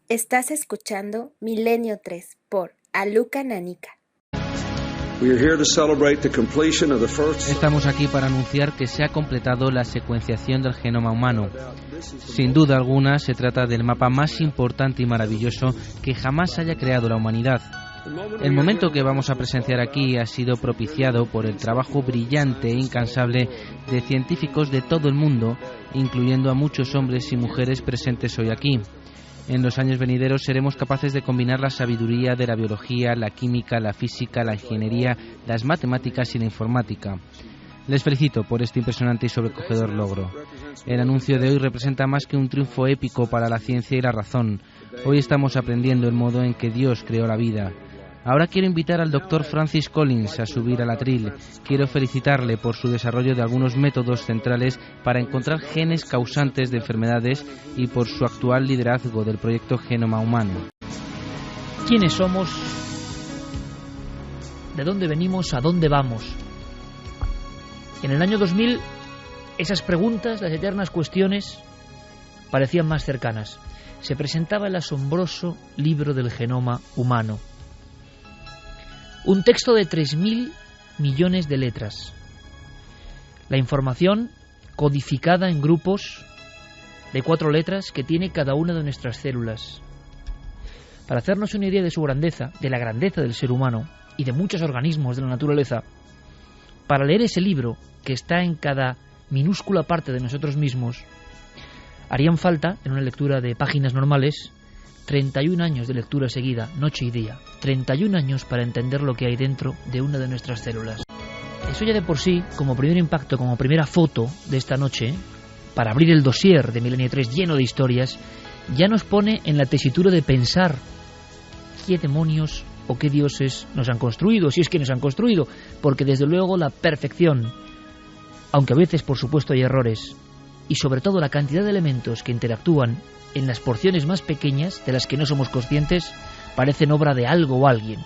Estás escuchando Milenio 3 por Aluka Nanika. Estamos aquí para anunciar que se ha completado la secuenciación del genoma humano. Sin duda alguna, se trata del mapa más importante y maravilloso que jamás haya creado la humanidad. El momento que vamos a presenciar aquí ha sido propiciado por el trabajo brillante e incansable de científicos de todo el mundo, incluyendo a muchos hombres y mujeres presentes hoy aquí. En los años venideros seremos capaces de combinar la sabiduría de la biología, la química, la física, la ingeniería, las matemáticas y la informática. Les felicito por este impresionante y sobrecogedor logro. El anuncio de hoy representa más que un triunfo épico para la ciencia y la razón. Hoy estamos aprendiendo el modo en que Dios creó la vida. Ahora quiero invitar al Dr. Francis Collins a subir al atril. Quiero felicitarle por su desarrollo de algunos métodos centrales para encontrar genes causantes de enfermedades y por su actual liderazgo del proyecto Genoma Humano. ¿Quiénes somos? ¿De dónde venimos? ¿A dónde vamos? En el año 2000, esas preguntas, las eternas cuestiones, parecían más cercanas. Se presentaba el asombroso libro del genoma humano. Un texto de 3.000 millones de letras. La información codificada en grupos de 4 letras que tiene cada una de nuestras células. Para hacernos una idea de su grandeza, de la grandeza del ser humano y de muchos organismos de la naturaleza, para leer ese libro que está en cada minúscula parte de nosotros mismos, harían falta, en una lectura de páginas normales, 31 años de lectura seguida, noche y día. 31 años para entender lo que hay dentro de una de nuestras células. Eso ya de por sí, como primer impacto, como primera foto de esta noche, para abrir el dossier de Milenio 3 lleno de historias, ya nos pone en la tesitura de pensar qué demonios o qué dioses nos han construido, si es que nos han construido, porque desde luego la perfección, aunque a veces por supuesto hay errores, y sobre todo la cantidad de elementos que interactúan en las porciones más pequeñas de las que no somos conscientes, parecen obra de algo o alguien.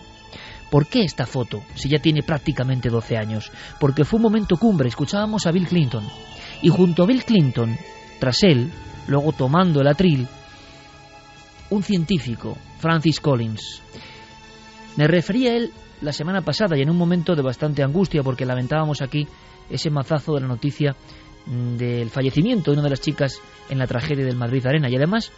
¿Por qué esta foto, si ya tiene prácticamente 12 años? Porque fue un momento cumbre, escuchábamos a Bill Clinton, y junto a Bill Clinton, tras él, luego tomando el atril, un científico, Francis Collins. Me refería a él la semana pasada y en un momento de bastante angustia, porque lamentábamos aquí ese mazazo de la noticia del fallecimiento de una de las chicas en la tragedia del Madrid Arena. Y además,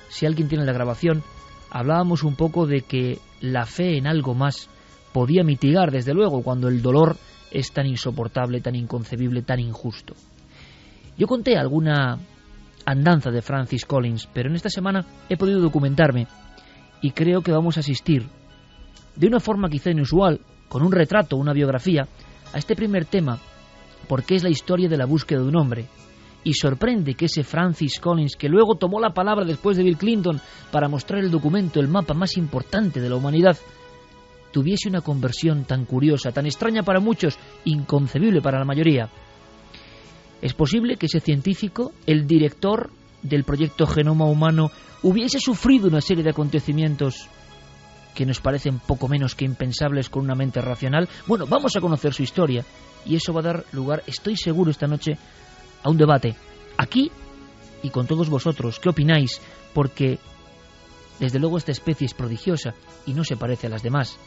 si alguien tiene la grabación, hablábamos un poco de que la fe en algo más podía mitigar, desde luego, cuando el dolor es tan insoportable, tan inconcebible, tan injusto. Yo conté alguna andanza de Francis Collins, pero en esta semana he podido documentarme y creo que vamos a asistir, de una forma quizá inusual, con un retrato, una biografía, a este primer tema, porque es la historia de la búsqueda de un hombre. Y sorprende que ese Francis Collins, que luego tomó la palabra después de Bill Clinton para mostrar el documento, el mapa más importante de la humanidad, tuviese una conversión tan curiosa, tan extraña para muchos, inconcebible para la mayoría. Es posible que ese científico, el director del proyecto Genoma Humano, hubiese sufrido una serie de acontecimientos que nos parecen poco menos que impensables con una mente racional. Bueno, vamos a conocer su historia y eso va a dar lugar, estoy seguro, esta noche a un debate aquí y con todos vosotros. ¿Qué opináis? Porque desde luego esta especie es prodigiosa y no se parece a las demás.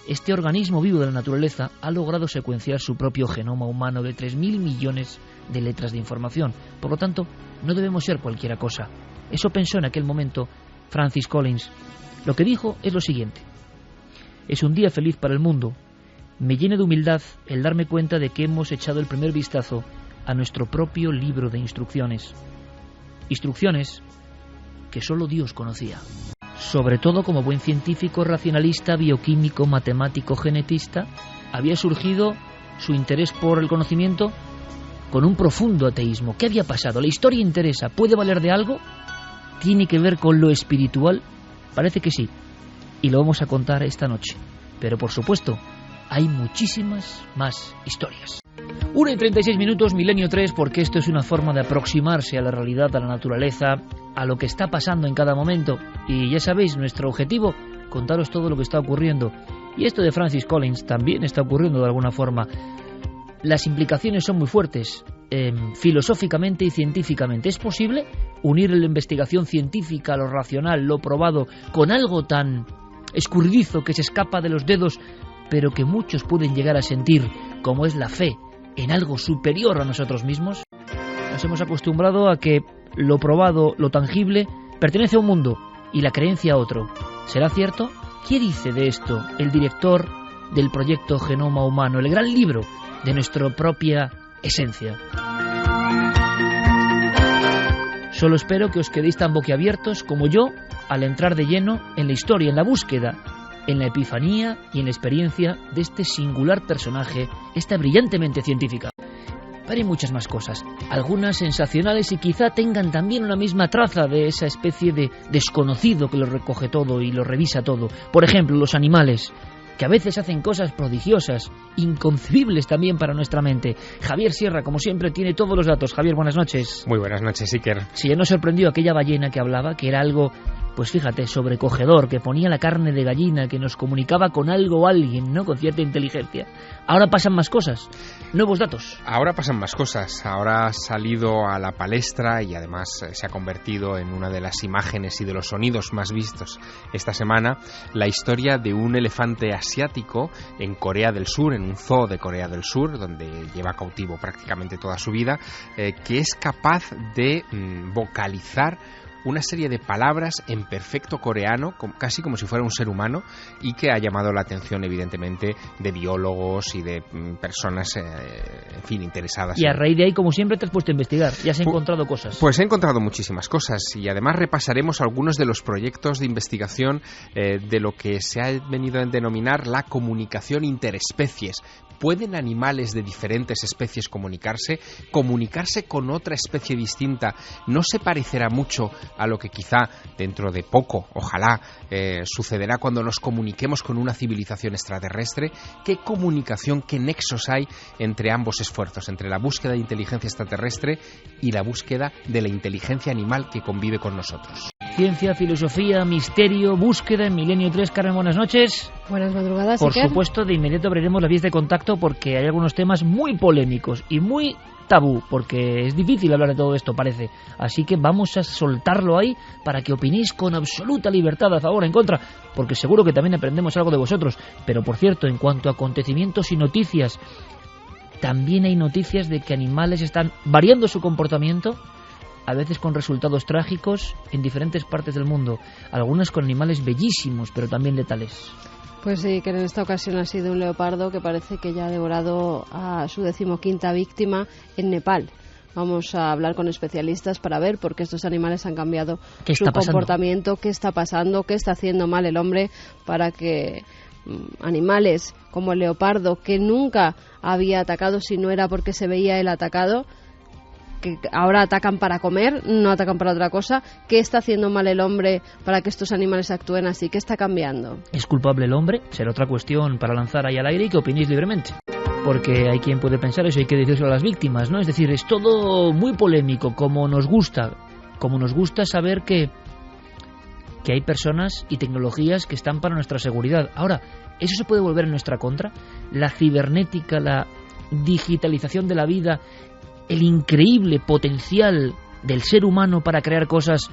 Este organismo vivo de la naturaleza ha logrado secuenciar su propio genoma humano de 3.000 millones de letras de información. Por lo tanto, no debemos ser cualquiera cosa. Eso pensó en aquel momento Francis Collins. Lo que dijo es lo siguiente: es un día feliz para el mundo. Me llena de humildad el darme cuenta de que hemos echado el primer vistazo a nuestro propio libro de instrucciones. Instrucciones que solo Dios conocía. Sobre todo como buen científico, racionalista, bioquímico, matemático, genetista, había surgido su interés por el conocimiento con un profundo ateísmo. ¿Qué había pasado? ¿La historia interesa? ¿Puede valer de algo? ¿Tiene que ver con lo espiritual? Parece que sí, y lo vamos a contar esta noche. Pero por supuesto, hay muchísimas más historias. 1:36, Milenio 3, porque esto es una forma de aproximarse a la realidad, a la naturaleza, a lo que está pasando en cada momento. Y ya sabéis, nuestro objetivo, contaros todo lo que está ocurriendo. Y esto de Francis Collins también está ocurriendo de alguna forma. Las implicaciones son muy fuertes filosóficamente y científicamente. ¿Es posible unir la investigación científica, lo racional, lo probado, con algo tan escurridizo que se escapa de los dedos, pero que muchos pueden llegar a sentir, como es la fe en algo superior a nosotros mismos? Nos hemos acostumbrado a que lo probado, lo tangible, pertenece a un mundo y la creencia a otro. ¿Será cierto? ¿Qué dice de esto el director del proyecto Genoma Humano, el gran libro de nuestra propia esencia? Solo espero que os quedéis tan boquiabiertos como yo al entrar de lleno en la historia, en la búsqueda, en la epifanía y en la experiencia de este singular personaje, esta brillantemente científica. Pero hay muchas más cosas, algunas sensacionales y quizá tengan también una misma traza de esa especie de desconocido que lo recoge todo y lo revisa todo. Por ejemplo, los animales, que a veces hacen cosas prodigiosas, inconcebibles también para nuestra mente. Javier Sierra, como siempre, tiene todos los datos. Javier, buenas noches. Muy buenas noches, Iker. Si ya nos sorprendió aquella ballena que hablaba, que era algo, pues fíjate, sobrecogedor, que ponía la carne de gallina, que nos comunicaba con algo o alguien, ¿no?, con cierta inteligencia. Ahora pasan más cosas, nuevos datos. Ahora pasan más cosas. Ahora ha salido a la palestra y además se ha convertido en una de las imágenes y de los sonidos más vistos esta semana la historia de un elefante asiático en Corea del Sur, en un zoo de Corea del Sur, donde lleva cautivo prácticamente toda su vida, que es capaz de vocalizar una serie de palabras en perfecto coreano, casi como si fuera un ser humano, y que ha llamado la atención evidentemente de biólogos y de personas, en fin, interesadas. Y a raíz de ahí, como siempre, te has puesto a investigar, ya has encontrado cosas. Pues he encontrado muchísimas cosas y además repasaremos algunos de los proyectos de investigación de lo que se ha venido a denominar la comunicación interespecies. ¿Pueden animales de diferentes especies comunicarse? ¿Comunicarse con otra especie distinta no se parecerá mucho a lo que quizá dentro de poco, ojalá, sucederá cuando nos comuniquemos con una civilización extraterrestre? ¿Qué comunicación, qué nexos hay entre ambos esfuerzos, entre la búsqueda de inteligencia extraterrestre y la búsqueda de la inteligencia animal que convive con nosotros? Ciencia, filosofía, misterio, búsqueda en Milenio 3. Carmen, buenas noches. Buenas madrugadas. Por supuesto, de inmediato abriremos las vías de contacto porque hay algunos temas muy polémicos y muy tabú, porque es difícil hablar de todo esto, parece. Así que vamos a soltarlo ahí para que opinéis con absoluta libertad, a favor o en contra, porque seguro que también aprendemos algo de vosotros. Pero, por cierto, en cuanto a acontecimientos y noticias, también hay noticias de que animales están variando su comportamiento, a veces con resultados trágicos en diferentes partes del mundo, algunas con animales bellísimos, pero también letales. Pues sí, que en esta ocasión ha sido un leopardo que parece que ya ha devorado a su 15ª víctima en Nepal. Vamos a hablar con especialistas para ver por qué estos animales han cambiado su comportamiento, qué está pasando, qué está haciendo mal el hombre para que animales como el leopardo, que nunca había atacado si no era porque se veía el atacado, que ahora atacan para comer, no atacan para otra cosa. ¿Qué está haciendo mal el hombre para que estos animales actúen así? ¿Qué está cambiando? ¿Es culpable el hombre? Será otra cuestión para lanzar ahí al aire y que opinéis libremente. Porque hay quien puede pensar eso, hay que decírselo a las víctimas, ¿no? Es decir, es todo muy polémico, como nos gusta saber que hay personas y tecnologías que están para nuestra seguridad. Ahora, ¿eso se puede volver en nuestra contra? La cibernética, la digitalización de la vida, el increíble potencial del ser humano para crear cosas,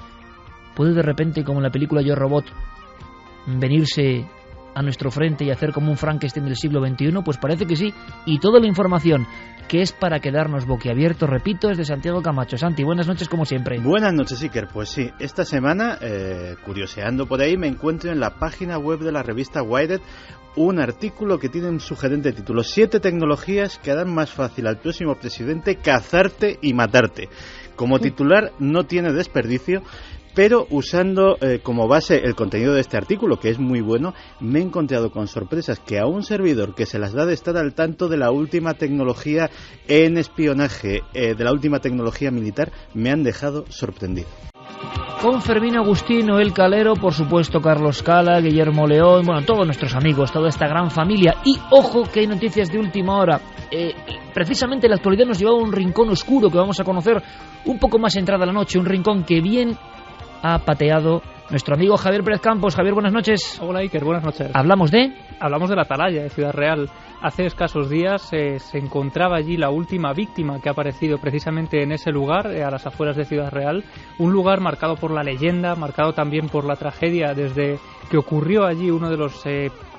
puede de repente, como en la película Yo Robot, venirse a nuestro frente y hacer como un Frankenstein del siglo XXI? Pues parece que sí, y toda la información que es para quedarnos boquiabiertos, repito, es de Santiago Camacho. Santi, buenas noches como siempre. Buenas noches, Iker. Pues sí, esta semana, curioseando por ahí, me encuentro en la página web de la revista Wired un artículo que tiene un sugerente título: 7 tecnologías que harán más fácil al próximo presidente cazarte y matarte. Como titular no tiene desperdicio, pero usando como base el contenido de este artículo, que es muy bueno, me he encontrado con sorpresas que a un servidor que se las da de estar al tanto de la última tecnología en espionaje, de la última tecnología militar, me han dejado sorprendido. Con Fermín Agustín, Noel Calero, por supuesto Carlos Cala, Guillermo León, bueno, todos nuestros amigos, toda esta gran familia. Y ojo que hay noticias de última hora. Precisamente la actualidad nos lleva a un rincón oscuro que vamos a conocer un poco más entrada la noche, un rincón que bien ha pateado nuestro amigo Javier Pérez Campos. Javier, buenas noches. Hola Iker, buenas noches. Hablamos de la Atalaya de Ciudad Real. Hace escasos días se encontraba allí la última víctima que ha aparecido precisamente en ese lugar, a las afueras de Ciudad Real. Un lugar marcado por la leyenda, marcado también por la tragedia desde que ocurrió allí uno de los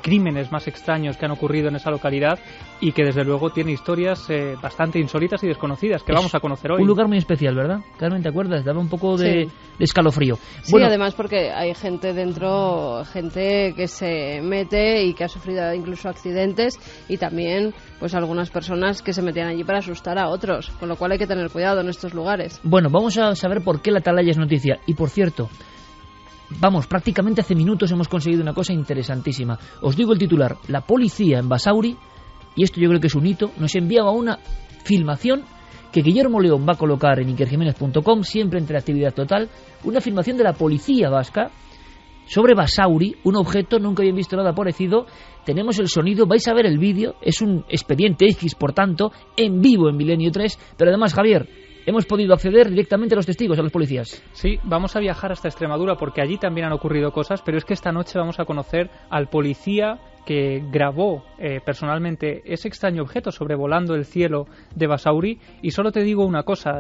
crímenes más extraños que han ocurrido en esa localidad y que desde luego tiene historias bastante insólitas y desconocidas que vamos a conocer hoy. Un lugar muy especial, ¿verdad? Carmen, ¿te acuerdas? Daba un poco de escalofrío. Sí, bueno, además porque hay gente dentro, gente que se mete y que ha sufrido incluso accidentes, y también pues algunas personas que se metían allí para asustar a otros, con lo cual hay que tener cuidado en estos lugares. Bueno, vamos a saber por qué la Atalaya es noticia. Y por cierto, prácticamente hace minutos hemos conseguido una cosa interesantísima. Os digo el titular: la policía en Basauri, y esto yo creo que es un hito, nos enviaba una filmación que Guillermo León va a colocar en ikerjimenez.com, siempre en interactividad total, una filmación de la policía vasca sobre Basauri, un objeto, nunca habían visto nada parecido. Tenemos el sonido, vais a ver el vídeo, es un expediente X, por tanto, en vivo en Milenio 3, pero además, Javier, hemos podido acceder directamente a los testigos, a los policías. Sí, vamos a viajar hasta Extremadura porque allí también han ocurrido cosas, pero es que esta noche vamos a conocer al policía que grabó personalmente ese extraño objeto sobrevolando el cielo de Basauri. Y solo te digo una cosa,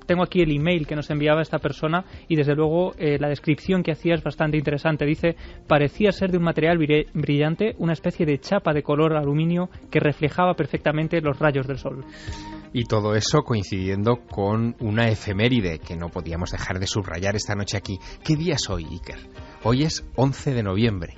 tengo aquí el email que nos enviaba esta persona y desde luego la descripción que hacía es bastante interesante. Dice: parecía ser de un material brillante, una especie de chapa de color aluminio que reflejaba perfectamente los rayos del sol. Y todo eso coincidiendo con una efeméride que no podíamos dejar de subrayar esta noche aquí. ¿Qué día es hoy, Iker? Hoy es 11 de noviembre.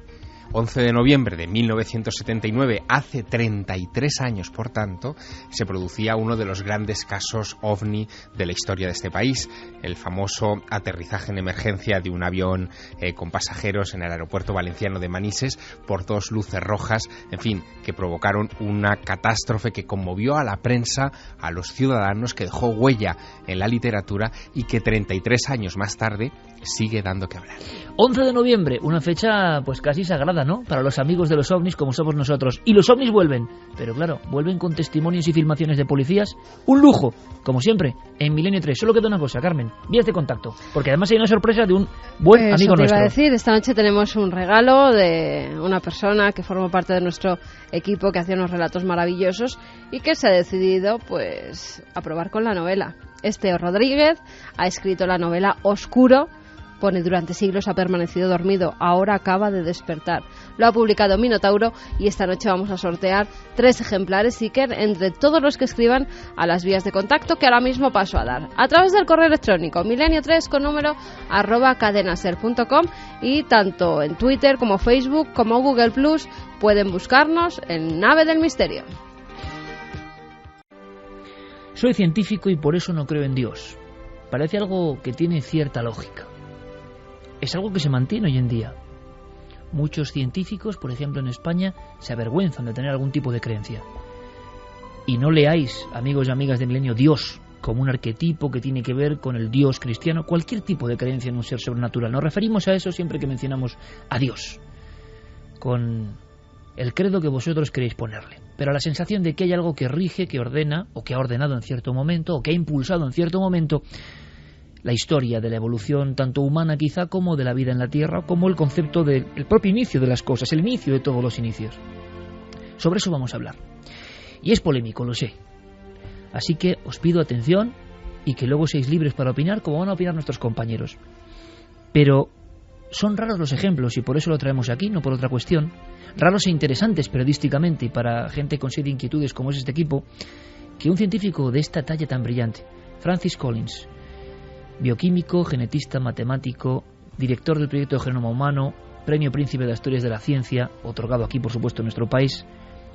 11 de noviembre de 1979, hace 33 años, por tanto, se producía uno de los grandes casos OVNI de la historia de este país, el famoso aterrizaje en emergencia de un avión con pasajeros en el aeropuerto valenciano de Manises por dos luces rojas, en fin, que provocaron una catástrofe que conmovió a la prensa, a los ciudadanos, que dejó huella en la literatura y que 33 años más tarde sigue dando que hablar. 11 de noviembre, una fecha pues casi sagrada, ¿no?, para los amigos de los ovnis como somos nosotros. Y los ovnis vuelven, pero claro, vuelven con testimonios y filmaciones de policías. Un lujo, como siempre, en Milenio 3. Solo queda una cosa, Carmen, vías de contacto, porque además hay una sorpresa de un buen amigo nuestro. Iba a decir, esta noche tenemos un regalo de una persona que forma parte de nuestro equipo, que hace unos relatos maravillosos y que se ha decidido pues a probar con la novela. Teo Rodríguez ha escrito la novela Oscuro. Pone: durante siglos ha permanecido dormido, ahora acaba de despertar. Lo ha publicado Minotauro y esta noche vamos a sortear 3 ejemplares, Iker, entre todos los que escriban a las vías de contacto que ahora mismo paso a dar. A través del correo electrónico milenio3 con número @cadenaser.com, y tanto en Twitter como Facebook como Google Plus pueden buscarnos en Nave del Misterio. Soy científico y por eso no creo en Dios. Parece algo que tiene cierta lógica. Es algo que se mantiene hoy en día. Muchos científicos, por ejemplo en España, se avergüenzan de tener algún tipo de creencia. Y no leáis, amigos y amigas de Milenio, Dios como un arquetipo que tiene que ver con el Dios cristiano, cualquier tipo de creencia en un ser sobrenatural. Nos referimos a eso siempre que mencionamos a Dios, con el credo que vosotros queréis ponerle. Pero la sensación de que hay algo que rige, que ordena, o que ha ordenado en cierto momento, o que ha impulsado en cierto momento la historia de la evolución, tanto humana quizá como de la vida en la Tierra, como el concepto del propio inicio de las cosas, el inicio de todos los inicios. Sobre eso vamos a hablar. Y es polémico, lo sé. Así que os pido atención y que luego seáis libres para opinar como van a opinar nuestros compañeros. Pero son raros los ejemplos y por eso lo traemos aquí, no por otra cuestión. Raros e interesantes periodísticamente y para gente con serie de inquietudes como es este equipo, que un científico de esta talla tan brillante, Francis Collins, bioquímico, genetista, matemático, director del proyecto de Genoma Humano, Premio Príncipe de Asturias de la Ciencia, otorgado aquí por supuesto en nuestro país,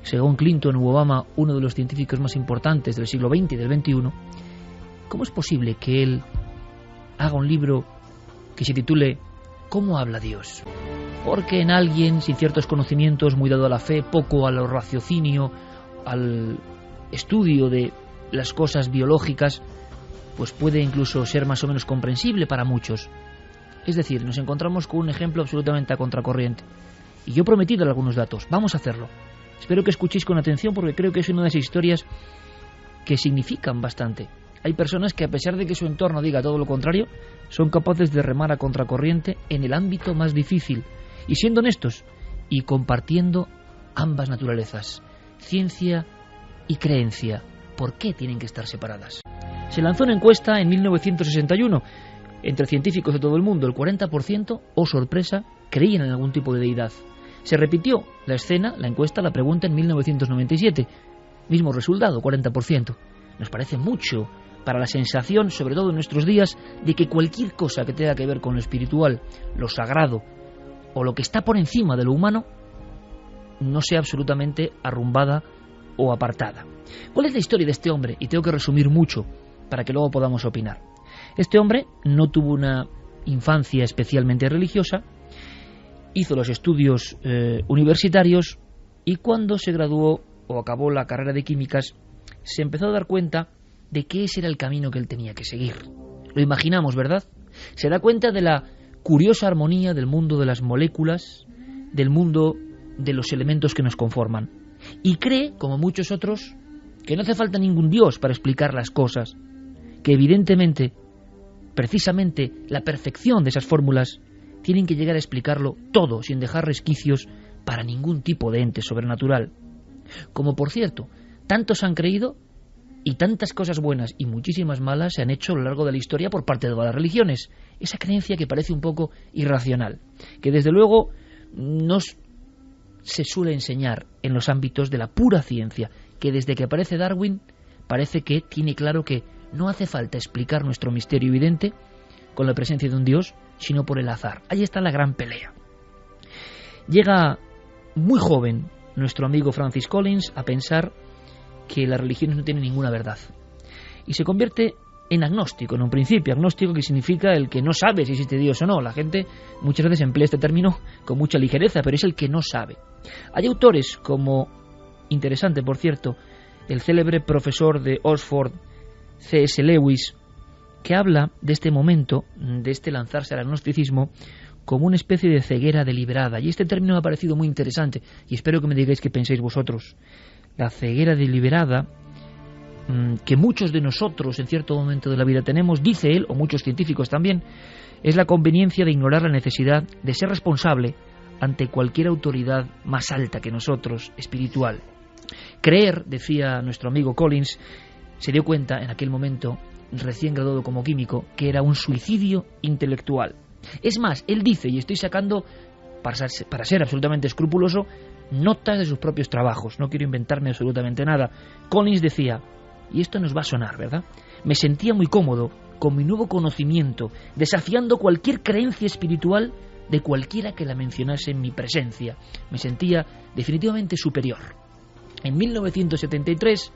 según Clinton u Obama, uno de los científicos más importantes del siglo XX y del XXI. ¿Cómo es posible que él haga un libro que se titule ¿Cómo habla Dios? Porque en alguien sin ciertos conocimientos, muy dado a la fe, poco al raciocinio, al estudio de las cosas biológicas, pues puede incluso ser más o menos comprensible para muchos. Es decir, nos encontramos con un ejemplo absolutamente a contracorriente. Y yo he prometido algunos datos, vamos a hacerlo. Espero que escuchéis con atención porque creo que es una de esas historias que significan bastante. Hay personas que, a pesar de que su entorno diga todo lo contrario, son capaces de remar a contracorriente en el ámbito más difícil, y siendo honestos y compartiendo ambas naturalezas, ciencia y creencia. ¿Por qué tienen que estar separadas? Se lanzó una encuesta en 1961 entre científicos de todo el mundo. El 40%, oh sorpresa, creían en algún tipo de deidad. Se repitió la escena, la encuesta, la pregunta en 1997. Mismo resultado, 40%. Nos parece mucho para la sensación, sobre todo en nuestros días, de que cualquier cosa que tenga que ver con lo espiritual, lo sagrado o lo que está por encima de lo humano no sea absolutamente arrumbada o apartada. ¿Cuál es la historia de este hombre? Y tengo que resumir mucho para que luego podamos opinar. Este hombre no tuvo una infancia especialmente religiosa, hizo los estudios universitarios y cuando se graduó o acabó la carrera de químicas se empezó a dar cuenta de que ese era el camino que él tenía que seguir. Lo imaginamos, ¿verdad? Se da cuenta de la curiosa armonía del mundo de las moléculas, del mundo de los elementos que nos conforman. Y cree, como muchos otros, que no hace falta ningún Dios para explicar las cosas, que evidentemente, precisamente, la perfección de esas fórmulas tienen que llegar a explicarlo todo sin dejar resquicios para ningún tipo de ente sobrenatural. Como, por cierto, tantos han creído y tantas cosas buenas y muchísimas malas se han hecho a lo largo de la historia por parte de todas las religiones. Esa creencia que parece un poco irracional, que desde luego nos se suele enseñar en los ámbitos de la pura ciencia, que desde que aparece Darwin parece que tiene claro que no hace falta explicar nuestro misterio evidente con la presencia de un Dios, sino por el azar. Ahí está la gran pelea. Llega muy joven nuestro amigo Francis Collins a pensar que las religiones no tienen ninguna verdad. Y se convierte en agnóstico, en un principio. Agnóstico, que significa el que no sabe si existe Dios o no. La gente muchas veces emplea este término con mucha ligereza, pero es el que no sabe. Hay autores como, interesante por cierto, el célebre profesor de Oxford, C.S. Lewis, que habla de este momento, de este lanzarse al agnosticismo, como una especie de ceguera deliberada. Y este término me ha parecido muy interesante, y espero que me digáis qué pensáis vosotros. La ceguera deliberada que muchos de nosotros en cierto momento de la vida tenemos, dice él, o muchos científicos también, es la conveniencia de ignorar la necesidad de ser responsable ante cualquier autoridad más alta que nosotros, espiritual. Creer, decía nuestro amigo Collins, se dio cuenta en aquel momento, recién graduado como químico, que era un suicidio intelectual. Es más, él dice, y estoy sacando, para ser absolutamente escrupuloso, notas de sus propios trabajos, no quiero inventarme absolutamente nada. Collins decía, y esto nos va a sonar, ¿verdad? Me sentía muy cómodo con mi nuevo conocimiento, desafiando cualquier creencia espiritual de cualquiera que la mencionase en mi presencia. Me sentía definitivamente superior. En 1973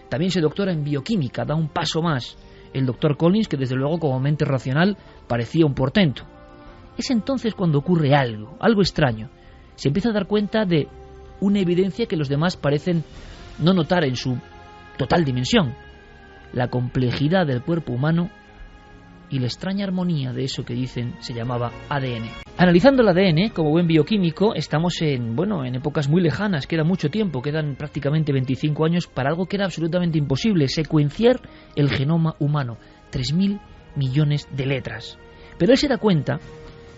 también se doctora en bioquímica, da un paso más. El doctor Collins, que desde luego como mente racional parecía un portento. Es entonces cuando ocurre algo extraño. Se empieza a dar cuenta de una evidencia que los demás parecen no notar en su total dimensión: la complejidad del cuerpo humano y la extraña armonía de eso que dicen se llamaba ADN. Analizando el ADN, como buen bioquímico, estamos en épocas muy lejanas, queda mucho tiempo, quedan prácticamente 25 años para algo que era absolutamente imposible, secuenciar el genoma humano, 3.000 millones de letras. Pero él se da cuenta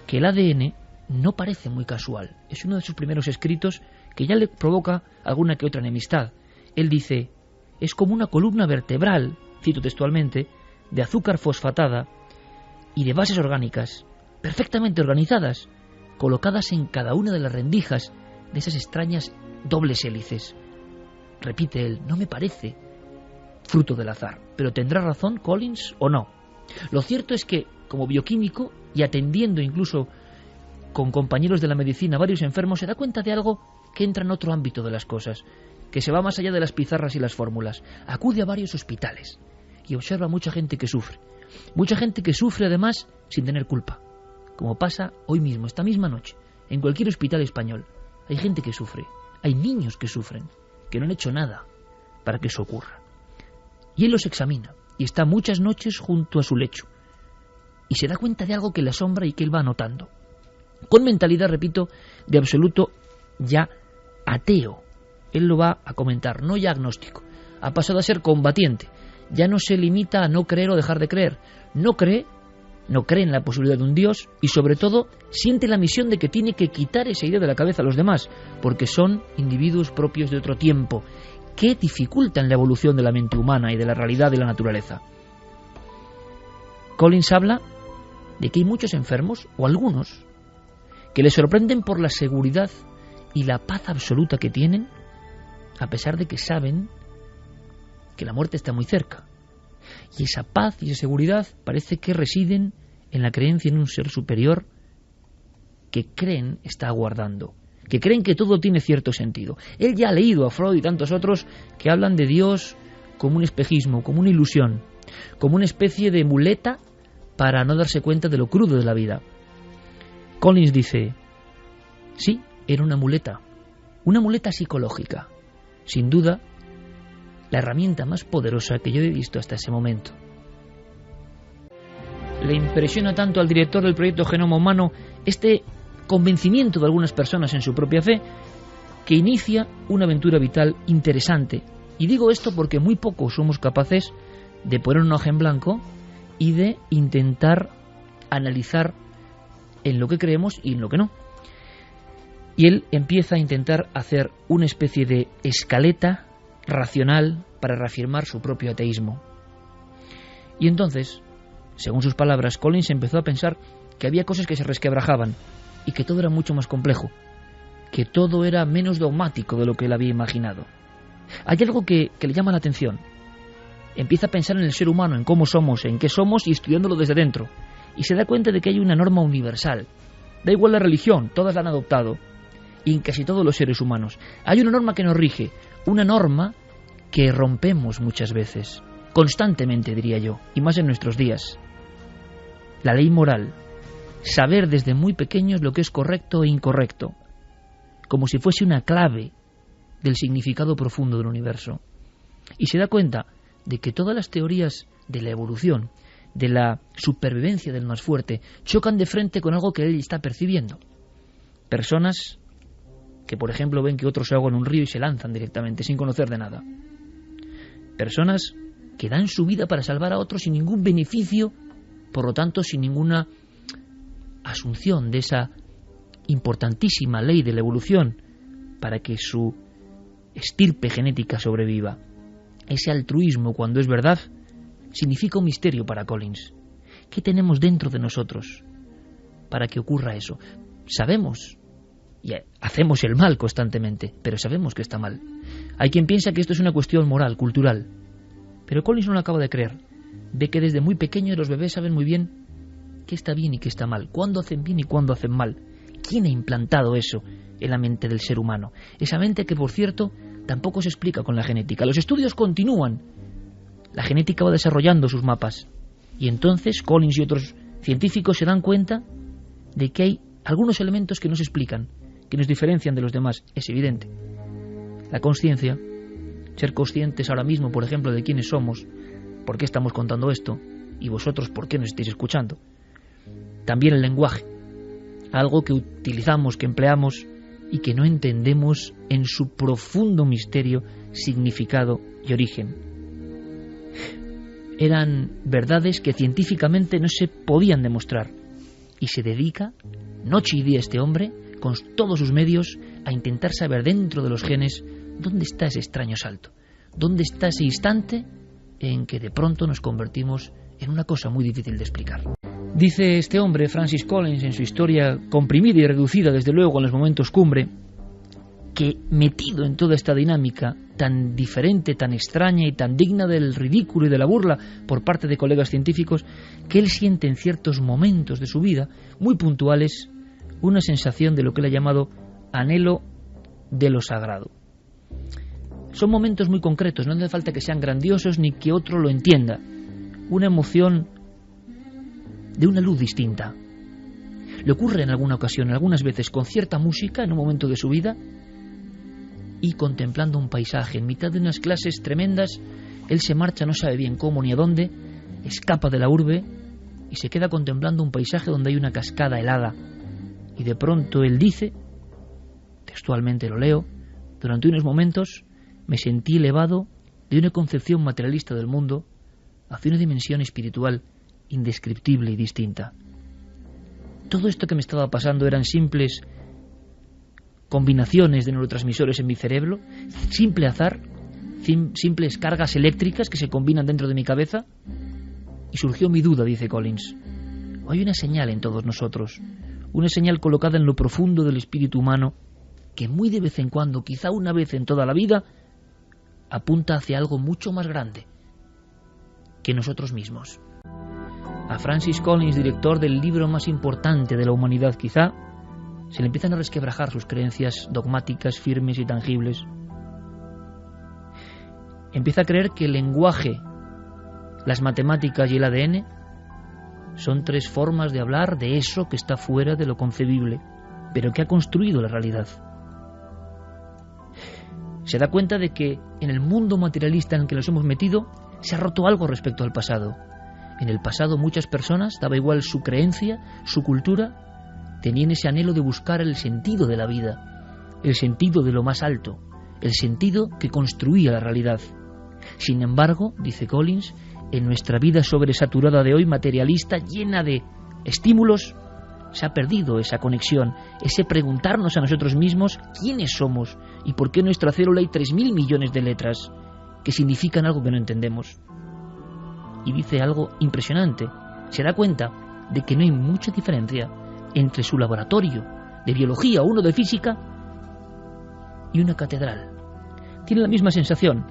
que el ADN no parece muy casual. Es uno de sus primeros escritos que ya le provoca alguna que otra enemistad. Él dice, es como una columna vertebral, cito textualmente, de azúcar fosfatada y de bases orgánicas, perfectamente organizadas, colocadas en cada una de las rendijas de esas extrañas dobles hélices. Repite él, no me parece fruto del azar, pero ¿tendrá razón Collins o no? Lo cierto es que, como bioquímico, y atendiendo incluso con compañeros de la medicina a varios enfermos, se da cuenta de algo que entra en otro ámbito de las cosas, que se va más allá de las pizarras y las fórmulas. Acude a varios hospitales y observa mucha gente que sufre. Mucha gente que sufre además sin tener culpa. Como pasa hoy mismo, esta misma noche, en cualquier hospital español. Hay gente que sufre, hay niños que sufren, que no han hecho nada para que eso ocurra. Y él los examina y está muchas noches junto a su lecho. Y se da cuenta de algo que le asombra y que él va anotando. Con mentalidad, repito, de absoluto ya ateo. Él lo va a comentar, no ya agnóstico. Ha pasado a ser combatiente. ya no se limita a no creer o dejar de creer. No cree en la posibilidad de un Dios y sobre todo siente la misión de que tiene que quitar esa idea de la cabeza a los demás, porque son individuos propios de otro tiempo que dificultan la evolución de la mente humana y de la realidad de la naturaleza. Collins habla de que hay muchos enfermos, o algunos, que les sorprenden por la seguridad y la paz absoluta que tienen, a pesar de que saben que la muerte está muy cerca. Y esa paz y esa seguridad parece que residen en la creencia en un ser superior que creen está aguardando, que creen que todo tiene cierto sentido. Él ya ha leído a Freud y tantos otros que hablan de Dios como un espejismo, como una ilusión, como una especie de muleta para no darse cuenta de lo crudo de la vida. Collins dice, sí, era una muleta psicológica, sin duda la herramienta más poderosa que yo he visto hasta ese momento. Le impresiona tanto al director del proyecto Genoma Humano este convencimiento de algunas personas en su propia fe, que inicia una aventura vital interesante. Y digo esto porque muy pocos somos capaces de poner una hoja en blanco y de intentar analizar en lo que creemos y en lo que no. Y él empieza a intentar hacer una especie de escaleta racional para reafirmar su propio ateísmo. Y entonces, según sus palabras, Collins empezó a pensar que había cosas que se resquebrajaban y que todo era mucho más complejo, que todo era menos dogmático de lo que él había imaginado. Hay algo que le llama la atención. Empieza a pensar en el ser humano, en cómo somos, en qué somos y estudiándolo desde dentro. Y se da cuenta de que hay una norma universal. Da igual la religión, todas la han adoptado. Y en casi todos los seres humanos. Hay una norma que nos rige, una norma que rompemos muchas veces, constantemente diría yo, y más en nuestros días. La ley moral, saber desde muy pequeños lo que es correcto e incorrecto, como si fuese una clave del significado profundo del universo. Y se da cuenta de que todas las teorías de la evolución, de la supervivencia del más fuerte, chocan de frente con algo que él está percibiendo. Personas que, por ejemplo, ven que otros se ahogan en un río y se lanzan directamente, sin conocer de nada. Personas que dan su vida para salvar a otros sin ningún beneficio, por lo tanto, sin ninguna asunción de esa importantísima ley de la evolución para que su estirpe genética sobreviva. Ese altruismo, cuando es verdad, significa un misterio para Collins. ¿Qué tenemos dentro de nosotros para que ocurra eso? Sabemos y hacemos el mal constantemente, pero sabemos que está mal. Hay quien piensa que esto es una cuestión moral, cultural, pero Collins no lo acaba de creer. Ve que desde muy pequeños los bebés saben muy bien qué está bien y qué está mal, cuándo hacen bien y cuándo hacen mal. ¿Quién ha implantado eso en la mente del ser humano? Esa mente que, por cierto, tampoco se explica con la genética. Los estudios continúan. La genética va desarrollando sus mapas. Y entonces Collins y otros científicos se dan cuenta de que hay algunos elementos que no se explican, que nos diferencian de los demás. Es evidente. La consciencia, ser conscientes ahora mismo, por ejemplo, de quiénes somos, por qué estamos contando esto, y vosotros por qué nos estáis escuchando. También el lenguaje, algo que utilizamos, que empleamos y que no entendemos en su profundo misterio, significado y origen. Eran verdades que científicamente no se podían demostrar, y se dedica noche y día este hombre, con todos sus medios, a intentar saber dentro de los genes dónde está ese extraño salto, dónde está ese instante en que de pronto nos convertimos en una cosa muy difícil de explicar. Dice este hombre, Francis Collins, en su historia comprimida y reducida, desde luego, en los momentos cumbre, que metido en toda esta dinámica tan diferente, tan extraña y tan digna del ridículo y de la burla por parte de colegas científicos, que él siente en ciertos momentos de su vida, muy puntuales, una sensación de lo que él ha llamado anhelo de lo sagrado. Son momentos muy concretos, no hace falta que sean grandiosos ni que otro lo entienda. Una emoción de una luz distinta. Le ocurre en alguna ocasión, algunas veces, con cierta música en un momento de su vida y contemplando un paisaje. En mitad de unas clases tremendas, él se marcha, no sabe bien cómo ni a dónde, escapa de la urbe y se queda contemplando un paisaje donde hay una cascada helada. Y de pronto él dice, textualmente lo leo, durante unos momentos me sentí elevado de una concepción materialista del mundo hacia una dimensión espiritual indescriptible y distinta. Todo esto que me estaba pasando eran simples combinaciones de neurotransmisores en mi cerebro, simple azar, simples cargas eléctricas que se combinan dentro de mi cabeza. Y surgió mi duda, dice Collins. Hay una señal en todos nosotros, una señal colocada en lo profundo del espíritu humano que muy de vez en cuando, quizá una vez en toda la vida, apunta hacia algo mucho más grande que nosotros mismos. A Francis Collins, director del libro más importante de la humanidad quizá, se le empiezan a resquebrajar sus creencias dogmáticas, firmes y tangibles. Empieza a creer que el lenguaje, las matemáticas y el ADN son tres formas de hablar de eso que está fuera de lo concebible, pero que ha construido la realidad. Se da cuenta de que en el mundo materialista en el que nos hemos metido se ha roto algo respecto al pasado. En el pasado muchas personas, daba igual su creencia, su cultura, tenían ese anhelo de buscar el sentido de la vida, el sentido de lo más alto, el sentido que construía la realidad. Sin embargo, dice Collins, en nuestra vida sobresaturada de hoy, materialista, llena de estímulos, se ha perdido esa conexión, ese preguntarnos a nosotros mismos quiénes somos y por qué en nuestra célula hay 3.000 millones de letras que significan algo que no entendemos. Y dice algo impresionante. Se da cuenta de que no hay mucha diferencia entre su laboratorio de biología o uno de física y una catedral. Tiene la misma sensación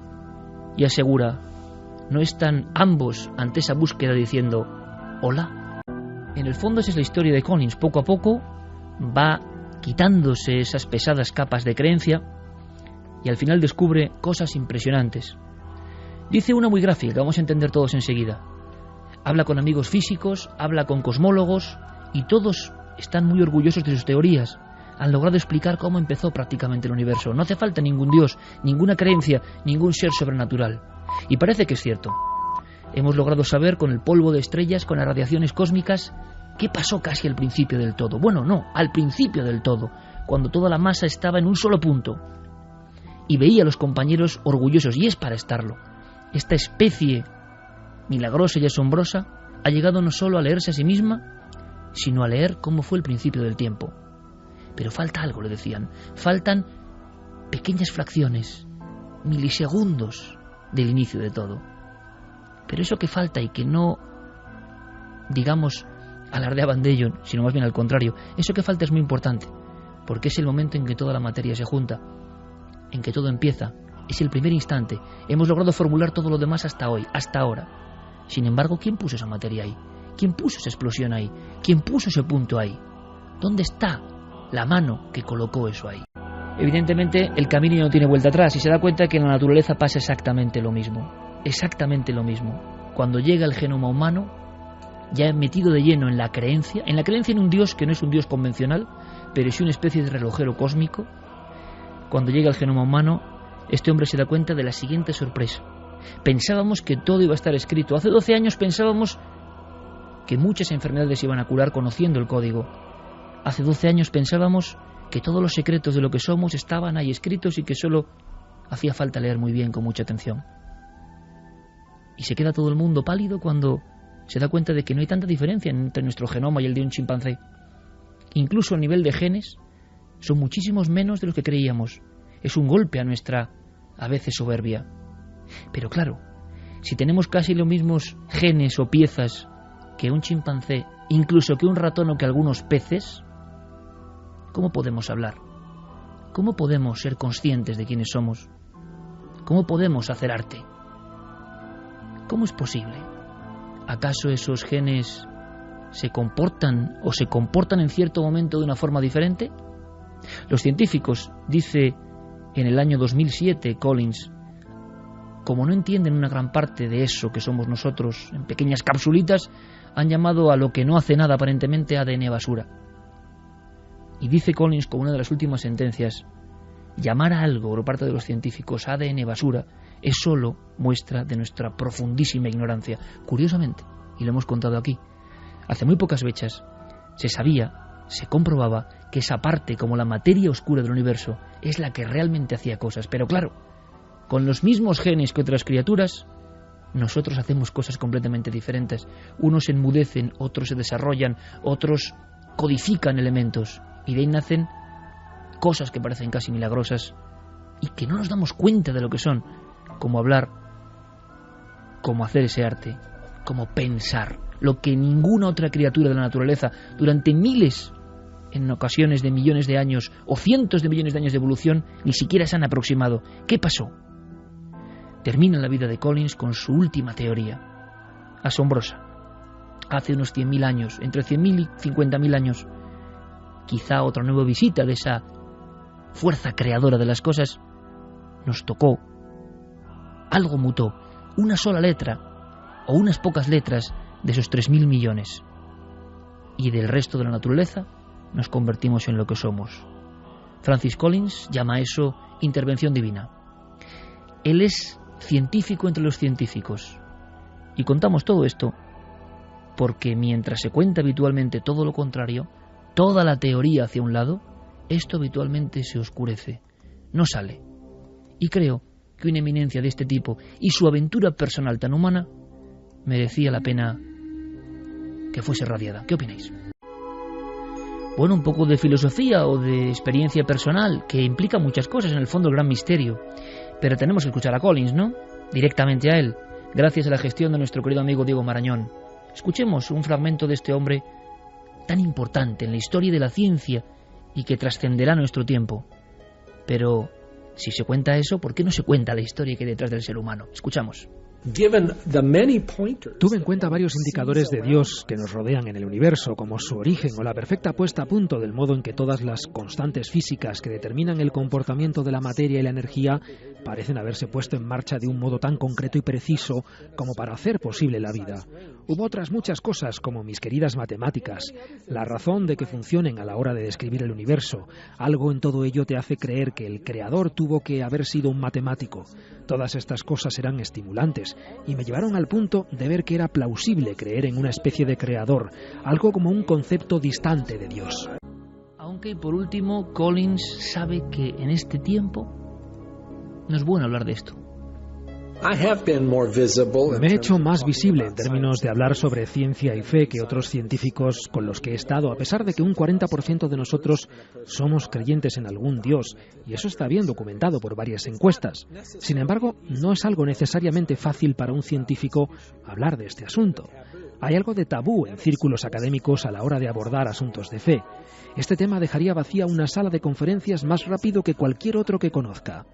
y asegura, ¿no están ambos ante esa búsqueda diciendo hola? En el fondo esa es la historia de Collins. Poco a poco va quitándose esas pesadas capas de creencia y al final descubre cosas impresionantes. Dice una muy gráfica, que vamos a entender todos enseguida. Habla con amigos físicos, habla con cosmólogos y todos están muy orgullosos de sus teorías. Han logrado explicar cómo empezó prácticamente el universo. No hace falta ningún dios, ninguna creencia, ningún ser sobrenatural. Y parece que es cierto. Hemos logrado saber con el polvo de estrellas, con las radiaciones cósmicas, qué pasó casi al principio del todo. Bueno, no, al principio del todo, cuando toda la masa estaba en un solo punto. Y veía a los compañeros orgullosos, y es para estarlo. Esta especie milagrosa y asombrosa ha llegado no solo a leerse a sí misma, sino a leer cómo fue el principio del tiempo. Pero falta algo, le decían. Faltan pequeñas fracciones, milisegundos del inicio de todo. Pero eso que falta y que no, digamos, alardeaban de ello, sino más bien al contrario, eso que falta es muy importante, porque es el momento en que toda la materia se junta, en que todo empieza, es el primer instante. Hemos logrado formular todo lo demás hasta hoy, hasta ahora. Sin embargo, ¿quién puso esa materia ahí? ¿Quién puso esa explosión ahí? ¿Quién puso ese punto ahí? ¿Dónde está la mano que colocó eso ahí? Evidentemente, el camino ya no tiene vuelta atrás y se da cuenta que en la naturaleza pasa exactamente lo mismo. Exactamente lo mismo. Cuando llega el genoma humano, ya metido de lleno en la creencia en un Dios que no es un Dios convencional, pero sí una especie de relojero cósmico. Cuando llega el genoma humano, este hombre se da cuenta de la siguiente sorpresa. Pensábamos que todo iba a estar escrito. Hace 12 años pensábamos que muchas enfermedades se iban a curar conociendo el código. Hace 12 años pensábamos que todos los secretos de lo que somos estaban ahí escritos y que solo hacía falta leer muy bien, con mucha atención. Y se queda todo el mundo pálido cuando se da cuenta de que no hay tanta diferencia entre nuestro genoma y el de un chimpancé. Incluso a nivel de genes, son muchísimos menos de los que creíamos. Es un golpe a nuestra, a veces, soberbia. Pero claro, si tenemos casi los mismos genes o piezas que un chimpancé, incluso que un ratón o que algunos peces, ¿cómo podemos hablar? ¿Cómo podemos ser conscientes de quiénes somos? ¿Cómo podemos hacer arte? ¿Cómo es posible? ¿Acaso esos genes se comportan en cierto momento de una forma diferente? Los científicos, dice en el año 2007 Collins, como no entienden una gran parte de eso que somos nosotros en pequeñas capsulitas, han llamado a lo que no hace nada aparentemente ADN basura. Y dice Collins como una de las últimas sentencias, llamar a algo por parte de los científicos ADN basura es solo muestra de nuestra profundísima ignorancia. Curiosamente, y lo hemos contado aquí, hace muy pocas fechas se comprobaba que esa parte, como la materia oscura del universo, es la que realmente hacía cosas. Pero claro, con los mismos genes que otras criaturas, nosotros hacemos cosas completamente diferentes. Unos se enmudecen, otros se desarrollan, otros codifican elementos, y de ahí nacen cosas que parecen casi milagrosas y que no nos damos cuenta de lo que son, como hablar, como hacer ese arte, como pensar, lo que ninguna otra criatura de la naturaleza durante miles, en ocasiones de millones de años o cientos de millones de años de evolución, ni siquiera se han aproximado. ¿Qué pasó? Termina la vida de Collins con su última teoría, asombrosa. Hace unos 100.000 años, entre 100.000 y 50.000 años, quizá otra nueva visita de esa fuerza creadora de las cosas, nos tocó, algo mutó, una sola letra o unas pocas letras de esos 3.000 millones, y del resto de la naturaleza nos convertimos en lo que somos. Francis Collins llama a eso intervención divina. Él es científico entre los científicos, y contamos todo esto porque mientras se cuenta habitualmente todo lo contrario, toda la teoría hacia un lado, esto habitualmente se oscurece, no sale. Y creo que una eminencia de este tipo y su aventura personal tan humana merecía la pena que fuese radiada. ¿Qué opináis? Bueno, un poco de filosofía o de experiencia personal, que implica muchas cosas, en el fondo el gran misterio. Pero tenemos que escuchar a Collins, ¿no? Directamente a él, gracias a la gestión de nuestro querido amigo Diego Marañón. Escuchemos un fragmento de este hombre tan importante en la historia de la ciencia y que trascenderá nuestro tiempo. Pero si se cuenta eso, ¿por qué no se cuenta la historia que hay detrás del ser humano? Escuchamos. Tuve en cuenta varios indicadores de Dios que nos rodean en el universo, como su origen o la perfecta puesta a punto del modo en que todas las constantes físicas que determinan el comportamiento de la materia y la energía parecen haberse puesto en marcha de un modo tan concreto y preciso como para hacer posible la vida. Hubo otras muchas cosas, como mis queridas matemáticas, la razón de que funcionen a la hora de describir el universo. Algo en todo ello te hace creer que el creador tuvo que haber sido un matemático. Todas estas cosas eran estimulantes y me llevaron al punto de ver que era plausible creer en una especie de creador, algo como un concepto distante de Dios. Aunque, por último, Collins sabe que en este tiempo no es bueno hablar de esto. Me he hecho más visible en términos de hablar sobre ciencia y fe que otros científicos con los que he estado, a pesar de que un 40% de nosotros somos creyentes en algún Dios, y eso está bien documentado por varias encuestas. Sin embargo, no es algo necesariamente fácil para un científico hablar de este asunto. Hay algo de tabú en círculos académicos a la hora de abordar asuntos de fe. Este tema dejaría vacía una sala de conferencias más rápido que cualquier otro que conozca.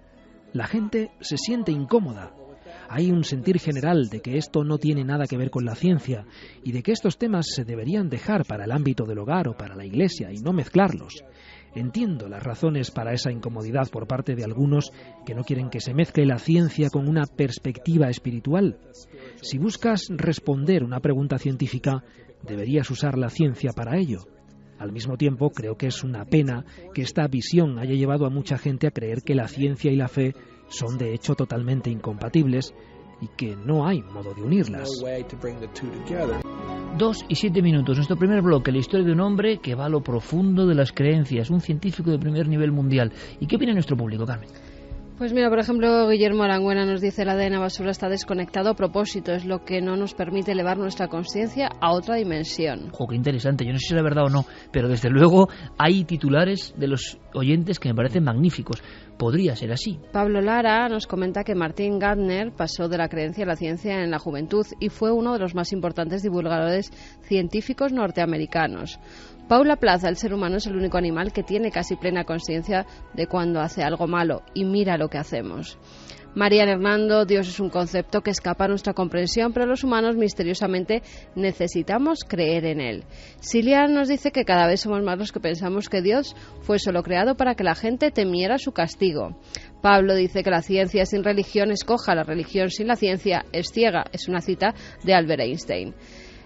La gente se siente incómoda. Hay un sentir general de que esto no tiene nada que ver con la ciencia y de que estos temas se deberían dejar para el ámbito del hogar o para la iglesia y no mezclarlos. Entiendo las razones para esa incomodidad por parte de algunos que no quieren que se mezcle la ciencia con una perspectiva espiritual. Si buscas responder una pregunta científica, deberías usar la ciencia para ello. Al mismo tiempo, creo que es una pena que esta visión haya llevado a mucha gente a creer que la ciencia y la fe son de hecho totalmente incompatibles y que no hay modo de unirlas. 2:07. Nuestro primer bloque, la historia de un hombre que va a lo profundo de las creencias, un científico de primer nivel mundial. ¿Y qué opina nuestro público, Carmen? Pues mira, por ejemplo, Guillermo Arangüena nos dice: el ADN basura está desconectado a propósito, es lo que no nos permite elevar nuestra conciencia a otra dimensión. Qué interesante, yo no sé si es verdad o no, pero desde luego hay titulares de los oyentes que me parecen magníficos. Podría ser así. Pablo Lara nos comenta que Martin Gardner pasó de la creencia a la ciencia en la juventud y fue uno de los más importantes divulgadores científicos norteamericanos. Paula Plaza: el ser humano es el único animal que tiene casi plena conciencia de cuando hace algo malo, y mira lo que hacemos. Marian Hernando: Dios es un concepto que escapa a nuestra comprensión, pero los humanos misteriosamente necesitamos creer en él. Silian nos dice que cada vez somos más los que pensamos que Dios fue solo creado para que la gente temiera su castigo. Pablo dice que la ciencia sin religión es coja, la religión sin la ciencia es ciega. Es una cita de Albert Einstein.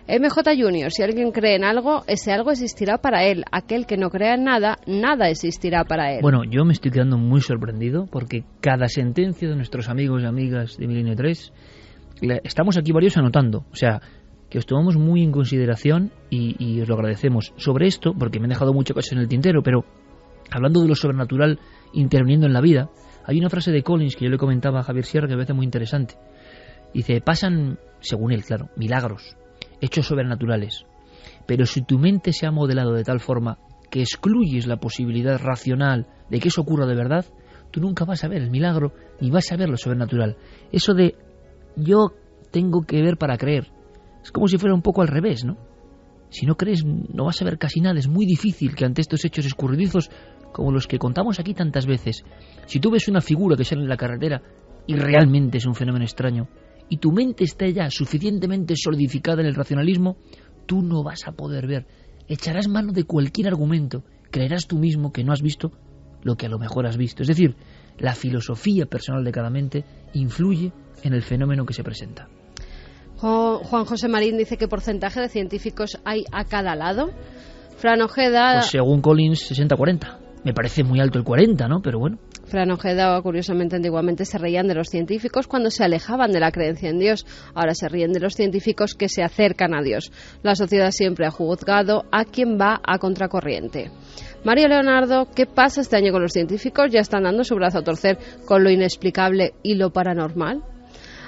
MJ Junior: si alguien cree en algo, ese algo existirá para él. Aquel que no crea en nada, nada existirá para él. Bueno, yo me estoy quedando muy sorprendido porque cada sentencia de nuestros amigos y amigas de Milenio 3, estamos aquí varios anotando. O sea, que os tomamos muy en consideración y os lo agradecemos. Sobre esto, porque me han dejado muchas cosas en el tintero, pero hablando de lo sobrenatural interviniendo en la vida, hay una frase de Collins que yo le comentaba a Javier Sierra que me parece muy interesante. Dice, pasan, según él, claro, milagros, hechos sobrenaturales. Pero si tu mente se ha modelado de tal forma que excluyes la posibilidad racional de que eso ocurra de verdad, tú nunca vas a ver el milagro ni vas a ver lo sobrenatural. Eso de yo tengo que ver para creer, es como si fuera un poco al revés, ¿no? Si no crees, no vas a ver casi nada. Es muy difícil que ante estos hechos escurridizos, como los que contamos aquí tantas veces, si tú ves una figura que sale en la carretera y realmente es un fenómeno extraño, y tu mente está ya suficientemente solidificada en el racionalismo, tú no vas a poder ver. Echarás mano de cualquier argumento, creerás tú mismo que no has visto lo que a lo mejor has visto. Es decir, la filosofía personal de cada mente influye en el fenómeno que se presenta. Juan José Marín dice qué porcentaje de científicos hay a cada lado. Fran Ojeda... Pues según Collins, 60-40. Me parece muy alto el 40, ¿no? Pero bueno. Fran Ojeda, curiosamente, antiguamente se reían de los científicos cuando se alejaban de la creencia en Dios. Ahora se ríen de los científicos que se acercan a Dios. La sociedad siempre ha juzgado a quien va a contracorriente. Mario Leonardo, ¿qué pasa este año con los científicos? ¿Ya están dando su brazo a torcer con lo inexplicable y lo paranormal?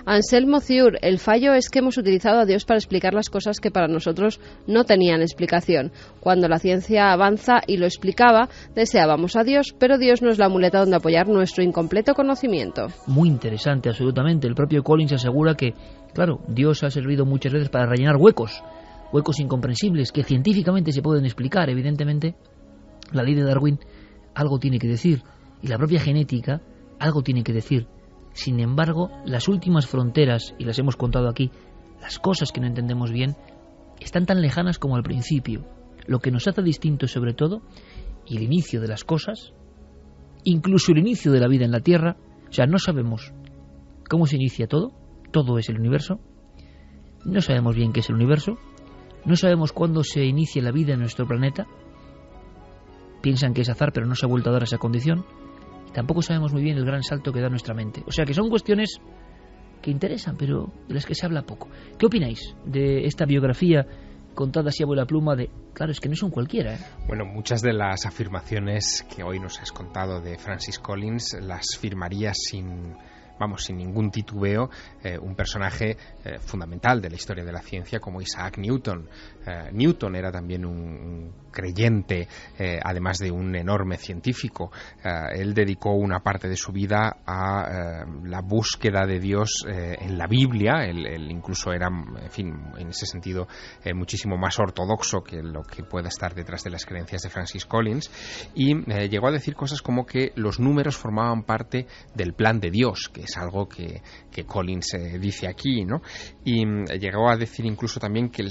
Anselmo Ciur, el fallo es que hemos utilizado a Dios para explicar las cosas que para nosotros no tenían explicación. Cuando la ciencia avanza y lo explicaba, deseábamos a Dios, pero Dios no es la muleta donde apoyar nuestro incompleto conocimiento. Muy interesante, absolutamente. El propio Collins asegura que, claro, Dios ha servido muchas veces para rellenar huecos incomprensibles que científicamente se pueden explicar. Evidentemente, la ley de Darwin algo tiene que decir, y la propia genética algo tiene que decir. Sin embargo, las últimas fronteras, y las hemos contado aquí, las cosas que no entendemos bien, están tan lejanas como al principio. Lo que nos hace distintos sobre todo, y el inicio de las cosas, incluso el inicio de la vida en la Tierra, o sea, no sabemos cómo se inicia todo es el universo, no sabemos bien qué es el universo, no sabemos cuándo se inicia la vida en nuestro planeta, piensan que es azar, pero no se ha vuelto a dar esa condición. Tampoco sabemos muy bien el gran salto que da nuestra mente. O sea que son cuestiones que interesan, pero de las que se habla poco. ¿Qué opináis de esta biografía contada así a vuela pluma de... Claro, es que no son cualquiera, ¿eh? Bueno, muchas de las afirmaciones que hoy nos has contado de Francis Collins las firmaría sin ningún titubeo un personaje fundamental de la historia de la ciencia como Isaac Newton. Newton era también un creyente, además de un enorme científico. Él dedicó una parte de su vida a la búsqueda de Dios en la Biblia. Él incluso era, en fin, en ese sentido muchísimo más ortodoxo que lo que pueda estar detrás de las creencias de Francis Collins, y llegó a decir cosas como que los números formaban parte del plan de Dios, que es algo que Collins dice aquí, ¿no? Y llegó a decir incluso también que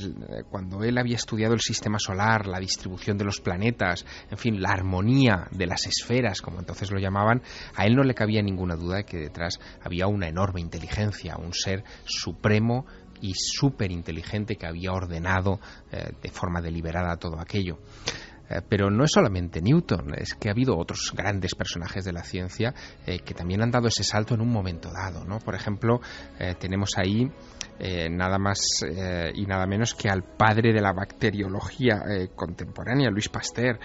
cuando él había estudiado el sistema solar, la distribución de los planetas, en fin, la armonía de las esferas, como entonces lo llamaban, a él no le cabía ninguna duda de que detrás había una enorme inteligencia, un ser supremo y súper inteligente que había ordenado de forma deliberada todo aquello. Pero no es solamente Newton, es que ha habido otros grandes personajes de la ciencia que también han dado ese salto en un momento dado, ¿no? Por ejemplo, tenemos ahí nada más y nada menos que al padre de la bacteriología contemporánea, Louis Pasteur,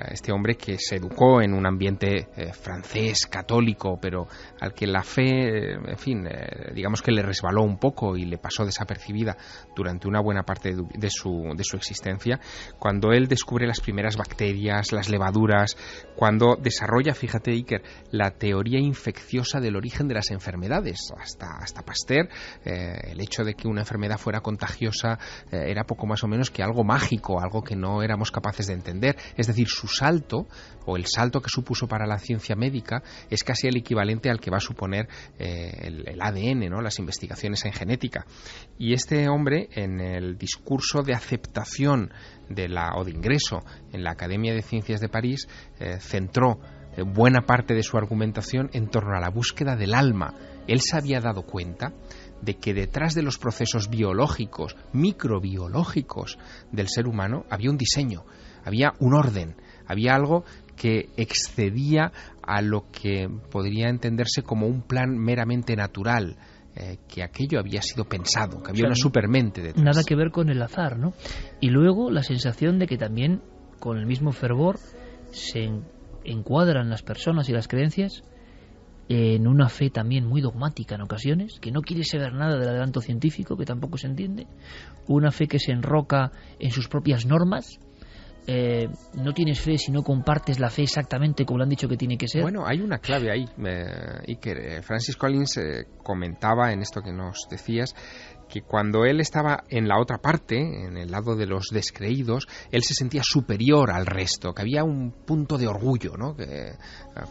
este hombre que se educó en un ambiente francés, católico, pero al que la fe, en fin, digamos que le resbaló un poco y le pasó desapercibida durante una buena parte de su existencia, cuando él descubre las primeras bacterias, las levaduras, cuando desarrolla, fíjate Iker, la teoría infecciosa del origen de las enfermedades. Hasta Pasteur, el hecho de que una enfermedad fuera contagiosa era poco más o menos que algo mágico, algo que no éramos capaces de entender. Es decir, su salto, o el salto que supuso para la ciencia médica, es casi el equivalente al que va a suponer el ADN, ¿no? Las investigaciones en genética. Y este hombre, en el discurso de aceptación o de ingreso en la Academia de Ciencias de París, centró buena parte de su argumentación en torno a la búsqueda del alma. Él se había dado cuenta de que detrás de los procesos biológicos, microbiológicos del ser humano, había un diseño, había un orden, había algo que excedía a lo que podría entenderse como un plan meramente natural, que aquello había sido pensado, que había una supermente detrás. Nada que ver con el azar, ¿no? Y luego la sensación de que también, con el mismo fervor, se encuadran las personas y las creencias en una fe también muy dogmática en ocasiones, que no quiere saber nada del adelanto científico, que tampoco se entiende, una fe que se enroca en sus propias normas. No tienes fe si no compartes la fe exactamente como lo han dicho que tiene que ser. Bueno, hay una clave ahí, Iker. Francis Collins comentaba en esto que nos decías, que cuando él estaba en la otra parte, en el lado de los descreídos, él se sentía superior al resto, que había un punto de orgullo, ¿no?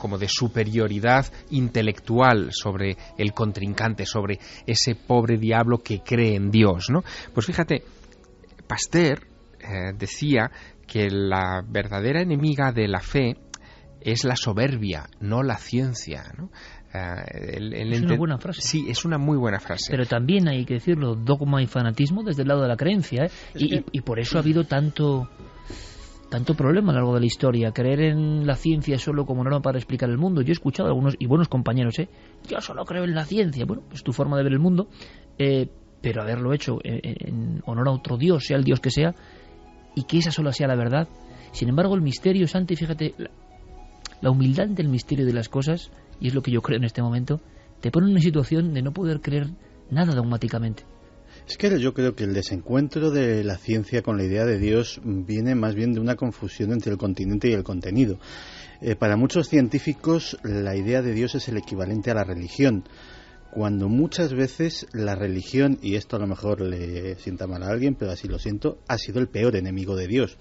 Como de superioridad intelectual sobre el contrincante, sobre ese pobre diablo que cree en Dios, ¿no? Pues fíjate, Pasteur decía que la verdadera enemiga de la fe es la soberbia, no la ciencia, ¿no? Es una buena frase. Sí, es una muy buena frase. Pero también hay que decirlo, dogma y fanatismo desde el lado de la creencia, ¿eh? Y por eso ha habido tanto problema a lo largo de la historia. Creer en la ciencia solo como norma para explicar el mundo. Yo he escuchado a algunos y buenos compañeros, yo solo creo en la ciencia. Bueno, es tu forma de ver el mundo, pero haberlo hecho en honor a otro Dios, sea el Dios que sea, y que esa sola sea la verdad. Sin embargo, el misterio, Santi, fíjate, la humildad del misterio de las cosas, y es lo que yo creo en este momento, te pone en una situación de no poder creer nada dogmáticamente. Es que yo creo que el desencuentro de la ciencia con la idea de Dios viene más bien de una confusión entre el continente y el contenido. Para muchos científicos, la idea de Dios es el equivalente a la religión, cuando muchas veces la religión, y esto a lo mejor le sienta mal a alguien, pero así lo siento, ha sido el peor enemigo de Dios.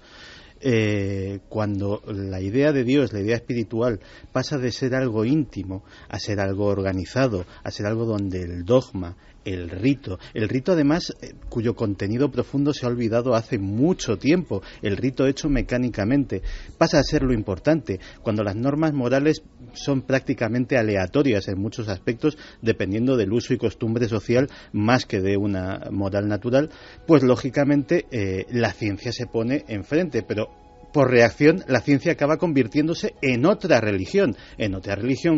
Cuando la idea de Dios, la idea espiritual, pasa de ser algo íntimo a ser algo organizado, a ser algo donde el dogma, el rito además cuyo contenido profundo se ha olvidado hace mucho tiempo, el rito hecho mecánicamente, pasa a ser lo importante, cuando las normas morales son prácticamente aleatorias en muchos aspectos, dependiendo del uso y costumbre social más que de una moral natural, pues lógicamente la ciencia se pone enfrente, pero por reacción la ciencia acaba convirtiéndose en otra religión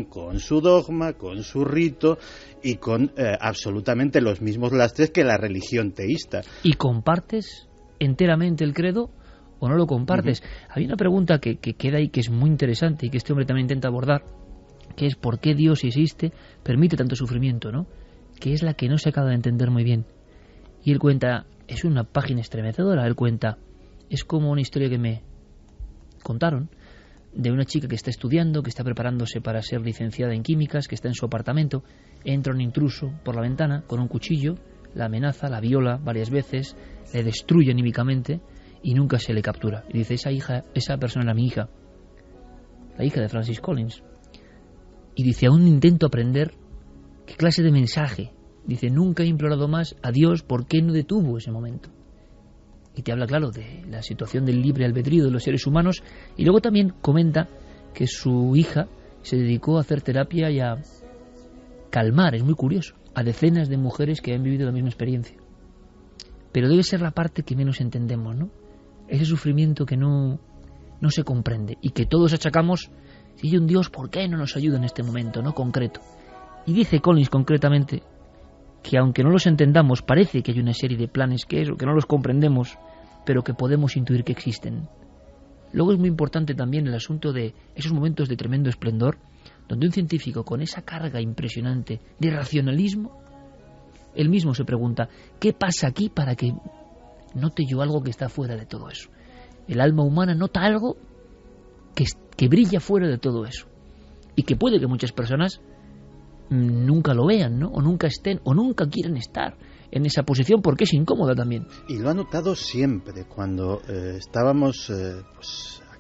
con su dogma, con su rito y con absolutamente los mismos lastres que la religión teísta. ¿Y compartes enteramente el credo o no lo compartes? Hay una pregunta que queda ahí que es muy interesante y que este hombre también intenta abordar, que es ¿por qué Dios, si existe, permite tanto sufrimiento, ¿no? Que es la que no se acaba de entender muy bien. Y él cuenta, es una página estremecedora, él cuenta, es como una historia que me contaron de una chica que está estudiando, que está preparándose para ser licenciada en químicas, que está en su apartamento, entra un intruso por la ventana con un cuchillo, la amenaza, la viola varias veces, le destruye anímicamente y nunca se le captura. Y dice, esa persona era mi hija, la hija de Francis Collins. Y dice, aún intento aprender qué clase de mensaje. Dice, nunca he implorado más a Dios por qué no detuvo ese momento. Y te habla, claro, de la situación del libre albedrío de los seres humanos. Y luego también comenta que su hija se dedicó a hacer terapia y a calmar, es muy curioso, a decenas de mujeres que han vivido la misma experiencia. Pero debe ser la parte que menos entendemos, ¿no? Ese sufrimiento que no se comprende y que todos achacamos, si hay un Dios, ¿por qué no nos ayuda en este momento, no concreto? Y dice Collins concretamente que aunque no los entendamos, parece que hay una serie de planes que no los comprendemos, pero que podemos intuir que existen. Luego es muy importante también el asunto de esos momentos de tremendo esplendor, donde un científico con esa carga impresionante de racionalismo, él mismo se pregunta, ¿qué pasa aquí para que note yo algo que está fuera de todo eso? El alma humana nota algo que brilla fuera de todo eso, y que puede que muchas personas nunca lo vean, ¿no? O nunca estén, o nunca quieran estar en esa posición porque es incómoda también. Y lo ha notado siempre. Cuando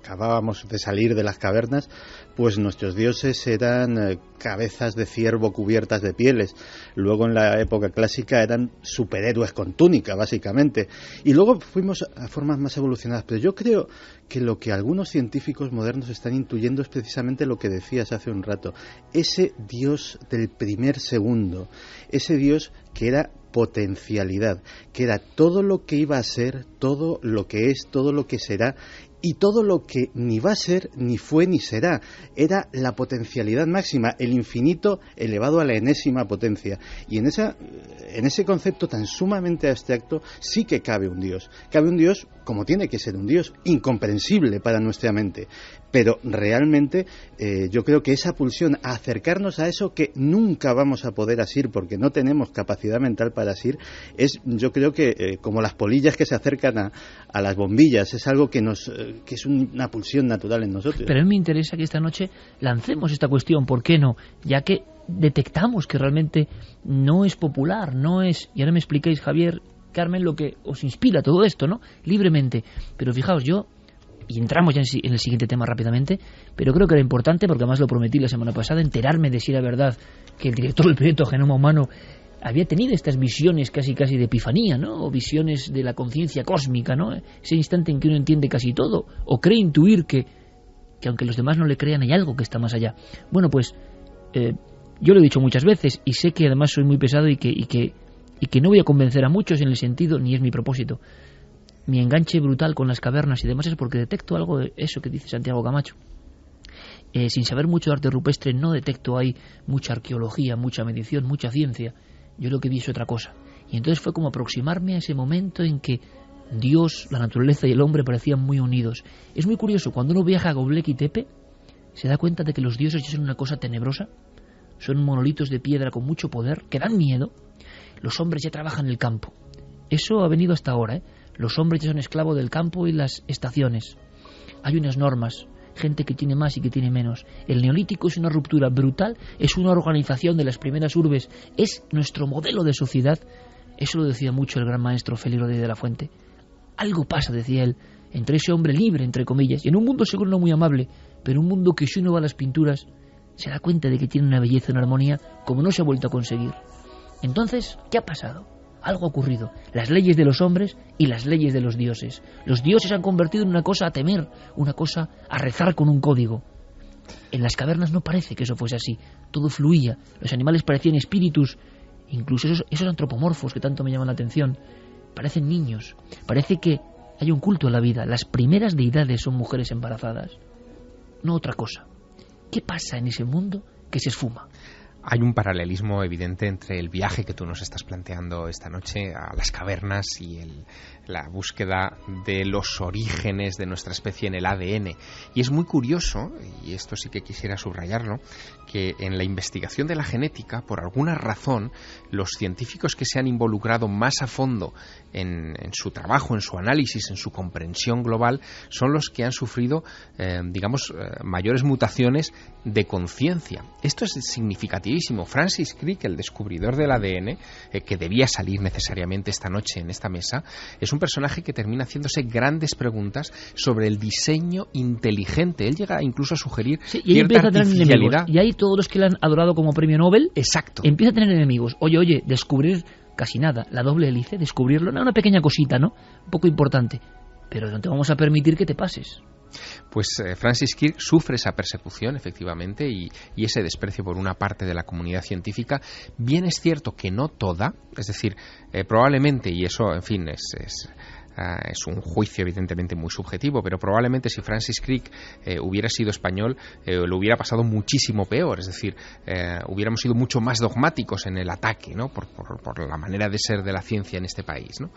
acabábamos de salir de las cavernas, pues nuestros dioses eran cabezas de ciervo cubiertas de pieles. Luego en la época clásica eran superhéroes con túnica, básicamente. Y luego fuimos a formas más evolucionadas. Pero yo creo que lo que algunos científicos modernos están intuyendo es precisamente lo que decías hace un rato. Ese Dios del primer segundo, ese Dios que era potencialidad, que era todo lo que iba a ser, todo lo que es, todo lo que será, y todo lo que ni va a ser, ni fue, ni será. Era la potencialidad máxima, el infinito elevado a la enésima potencia. Y en ese concepto tan sumamente abstracto sí que cabe un Dios. Cabe un Dios como tiene que ser un Dios, incomprensible para nuestra mente. pero realmente yo creo que esa pulsión a acercarnos a eso que nunca vamos a poder asir porque no tenemos capacidad mental para asir, es, yo creo que como las polillas que se acercan a las bombillas, es algo que es una pulsión natural en nosotros. Pero a mí me interesa que esta noche lancemos esta cuestión, ¿por qué no? Ya que detectamos que realmente no es popular, no es, y ahora me explicáis, Javier, Carmen, lo que os inspira todo esto, ¿no? Libremente. Pero fijaos, y entramos ya en el siguiente tema rápidamente, pero creo que era importante, porque además lo prometí la semana pasada, enterarme de si era verdad que el director del proyecto Genoma Humano había tenido estas visiones casi de epifanía, ¿no? O visiones de la conciencia cósmica, ¿no? Ese instante en que uno entiende casi todo, o cree intuir que aunque los demás no le crean, hay algo que está más allá. Bueno, pues yo lo he dicho muchas veces, y sé que además soy muy pesado y que no voy a convencer a muchos en el sentido, ni es mi propósito. Mi enganche brutal con las cavernas y demás es porque detecto algo de eso que dice Santiago Camacho. Sin saber mucho de arte rupestre no detecto ahí mucha arqueología, mucha medición, mucha ciencia. Yo lo que vi es otra cosa. Y entonces fue como aproximarme a ese momento en que Dios, la naturaleza y el hombre parecían muy unidos. Es muy curioso, cuando uno viaja a Göbekli Tepe, se da cuenta de que los dioses ya son una cosa tenebrosa. Son monolitos de piedra con mucho poder, que dan miedo. Los hombres ya trabajan el campo. Eso ha venido hasta ahora, ¿eh? Los hombres ya son esclavos del campo y las estaciones. Hay unas normas, gente que tiene más y que tiene menos. El neolítico es una ruptura brutal, es una organización de las primeras urbes, es nuestro modelo de sociedad. Eso lo decía mucho el gran maestro Félix Rodríguez de la Fuente. Algo pasa, decía él, entre ese hombre libre, entre comillas, y en un mundo seguro no muy amable, pero un mundo que si uno va a las pinturas se da cuenta de que tiene una belleza, una armonía como no se ha vuelto a conseguir. Entonces, ¿qué ha pasado? Algo ha ocurrido. Las leyes de los hombres y las leyes de los dioses. Los dioses se han convertido en una cosa a temer, una cosa a rezar con un código. En las cavernas no parece que eso fuese así. Todo fluía. Los animales parecían espíritus, incluso esos antropomorfos que tanto me llaman la atención. Parecen niños. Parece que hay un culto a la vida. Las primeras deidades son mujeres embarazadas. No otra cosa. ¿Qué pasa en ese mundo que se esfuma? Hay un paralelismo evidente entre el viaje que tú nos estás planteando esta noche a las cavernas y la búsqueda de los orígenes de nuestra especie en el ADN. Y es muy curioso, y esto sí que quisiera subrayarlo, que en la investigación de la genética, por alguna razón, los científicos que se han involucrado más a fondo en su trabajo, en su análisis, en su comprensión global, son los que han sufrido, mayores mutaciones de conciencia. Esto es significativísimo. Francis Crick, el descubridor del ADN, que debía salir necesariamente esta noche en esta mesa, es un personaje que termina haciéndose grandes preguntas sobre el diseño inteligente. Él llega incluso a sugerir cierta artificialidad. Y ahí todos los que le han adorado como premio Nobel, exacto, empieza a tener enemigos. Oye, descubrir casi nada, la doble hélice, descubrirlo, una pequeña cosita, ¿no? Un poco importante. Pero no te vamos a permitir que te pases. Pues Francis Crick sufre esa persecución, efectivamente, y ese desprecio por una parte de la comunidad científica. Bien es cierto que no toda, es decir, probablemente, y eso, en fin, es un juicio evidentemente muy subjetivo, pero probablemente si Francis Crick hubiera sido español lo hubiera pasado muchísimo peor, es decir, hubiéramos sido mucho más dogmáticos en el ataque, ¿no? por la manera de ser de la ciencia en este país, ¿no?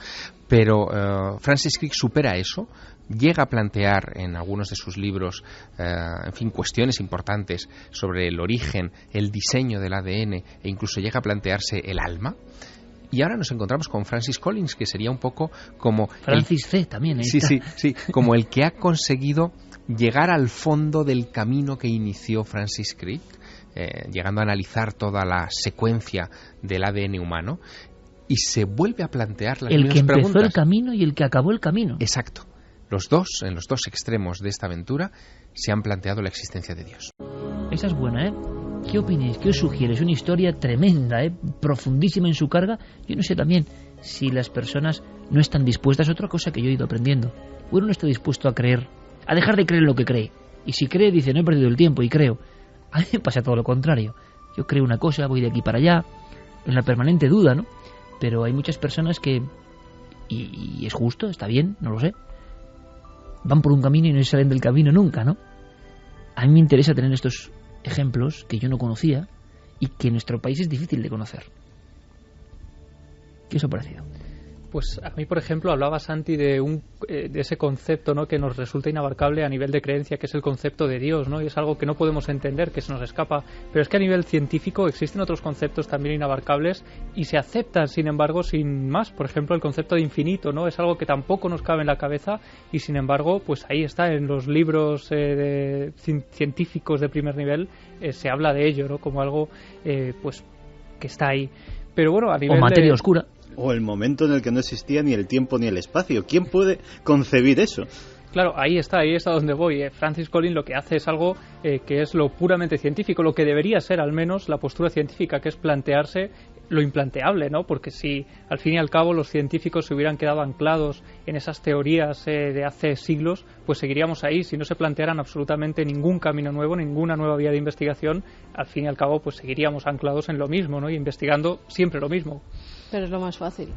Pero Francis Crick supera eso, llega a plantear en algunos de sus libros cuestiones importantes sobre el origen, el diseño del ADN, e incluso llega a plantearse el alma. Y ahora nos encontramos con Francis Collins, que sería un poco como... Francis C. también. Sí, como el que ha conseguido llegar al fondo del camino que inició Francis Crick, llegando a analizar toda la secuencia del ADN humano, y se vuelve a plantear las mismas preguntas. El que empezó el camino y el que acabó el camino. Exacto. En los dos extremos de esta aventura se han planteado la existencia de Dios. Esa es buena, ¿eh? ¿Qué opináis? ¿Qué os sugiere? Es una historia tremenda, profundísima en su carga. Yo no sé también si las personas no están dispuestas, otra cosa que yo he ido aprendiendo. Uno no está dispuesto a creer, a dejar de creer en lo que cree. Y si cree, dice, no he perdido el tiempo y creo. A mí me pasa todo lo contrario. Yo creo una cosa, voy de aquí para allá, en la permanente duda, ¿no? Pero hay muchas personas que, y es justo, está bien, no lo sé, van por un camino y no salen del camino nunca, ¿no? A mí me interesa tener estos ejemplos que yo no conocía y que en nuestro país es difícil de conocer. ¿Qué os ha parecido? Pues a mí, por ejemplo, hablaba Santi de ese concepto, ¿no?, que nos resulta inabarcable a nivel de creencia, que es el concepto de Dios, ¿no? Y es algo que no podemos entender, que se nos escapa. Pero es que a nivel científico existen otros conceptos también inabarcables y se aceptan, sin embargo, sin más. Por ejemplo, el concepto de infinito, ¿no? Es algo que tampoco nos cabe en la cabeza y, sin embargo, pues ahí está, en los libros científicos de primer nivel se habla de ello, ¿no?, como algo pues que está ahí. Pero bueno, a nivel o materia oscura. O el momento en el que no existía ni el tiempo ni el espacio. ¿Quién puede concebir eso? Claro, ahí está donde voy. Francis Collins lo que hace es algo que es lo puramente científico, lo que debería ser al menos la postura científica, que es plantearse lo implanteable, ¿no? Porque si al fin y al cabo los científicos se hubieran quedado anclados en esas teorías de hace siglos, pues seguiríamos ahí. Si no se plantearan absolutamente ningún camino nuevo, ninguna nueva vía de investigación, al fin y al cabo pues seguiríamos anclados en lo mismo, ¿no? Y investigando siempre lo mismo. Pero es lo más fácil.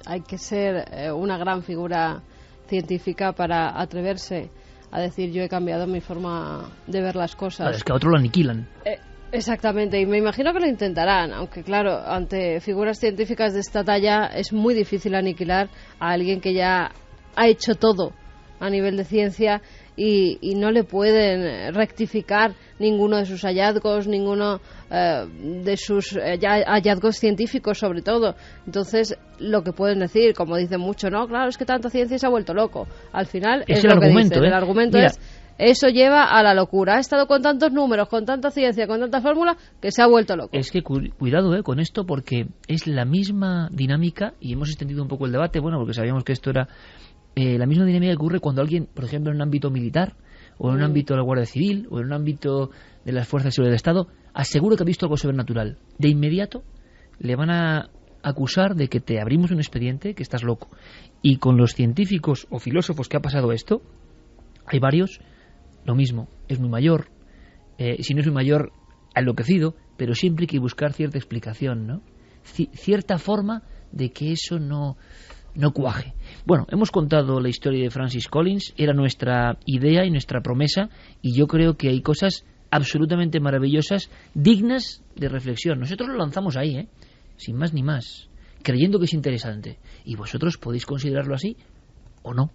Hay que ser una gran figura científica para atreverse a decir yo he cambiado mi forma de ver las cosas. Claro, es que a otro lo aniquilan. Exactamente, y me imagino que lo intentarán, aunque claro, ante figuras científicas de esta talla es muy difícil aniquilar a alguien que ya ha hecho todo a nivel de ciencia y no le pueden rectificar ninguno de sus hallazgos, ninguno de sus hallazgos científicos sobre todo. Entonces, lo que pueden decir, como dicen mucho, no, claro, es que tanta ciencia se ha vuelto loco. Al final es el lo argumento, que dicen. El argumento Mira, es eso lleva a la locura. Ha estado con tantos números, con tanta ciencia, con tanta fórmula, que se ha vuelto loco. Es que cuidado con esto, porque es la misma dinámica, y hemos extendido un poco el debate, bueno, porque sabíamos que esto era la misma dinámica que ocurre cuando alguien, por ejemplo, en un ámbito militar, o en un ámbito de la Guardia Civil, o en un ámbito de las Fuerzas de Seguridad del Estado, asegura que ha visto algo sobrenatural. De inmediato le van a acusar de que te abrimos un expediente, que estás loco. Y con los científicos o filósofos que ha pasado esto, hay varios, lo mismo, es muy mayor, si no es muy mayor, enloquecido, pero siempre hay que buscar cierta explicación, ¿no? Cierta forma de que eso no cuaje. Bueno, hemos contado la historia de Francis Collins, era nuestra idea y nuestra promesa, y yo creo que hay cosas absolutamente maravillosas, dignas de reflexión. Nosotros lo lanzamos ahí, sin más ni más, creyendo que es interesante, y vosotros podéis considerarlo así o no,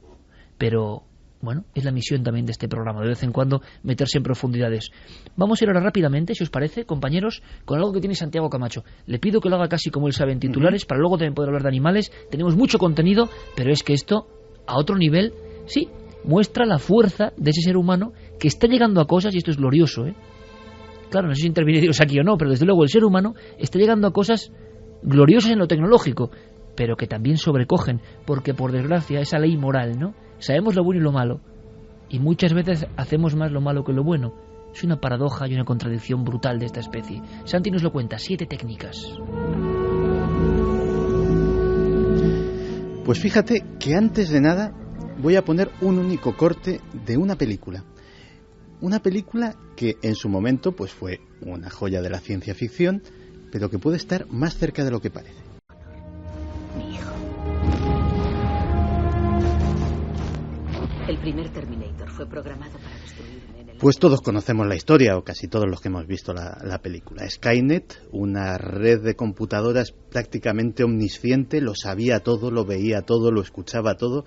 pero bueno, es la misión también de este programa, de vez en cuando meterse en profundidades. Vamos a ir ahora rápidamente, si os parece, compañeros, con algo que tiene Santiago Camacho. Le pido que lo haga casi como él sabe en titulares, para luego también poder hablar de animales. Tenemos mucho contenido, pero es que esto, a otro nivel, sí, muestra la fuerza de ese ser humano que está llegando a cosas, y esto es glorioso, Claro, no sé si interveniros aquí o no, pero desde luego el ser humano está llegando a cosas gloriosas en lo tecnológico, pero que también sobrecogen, porque por desgracia esa ley moral, ¿no? Sabemos lo bueno y lo malo, y muchas veces hacemos más lo malo que lo bueno. Es una paradoja y una contradicción brutal de esta especie. Santi nos lo cuenta, 7 técnicas. Pues fíjate que antes de nada voy a poner un único corte de una película. Una película que en su momento pues fue una joya de la ciencia ficción, pero que puede estar más cerca de lo que parece. Mi hijo. El primer Terminator fue programado para destruirme en el... Pues todos conocemos la historia, o casi todos los que hemos visto la película. Skynet, una red de computadoras prácticamente omnisciente, lo sabía todo, lo veía todo, lo escuchaba todo,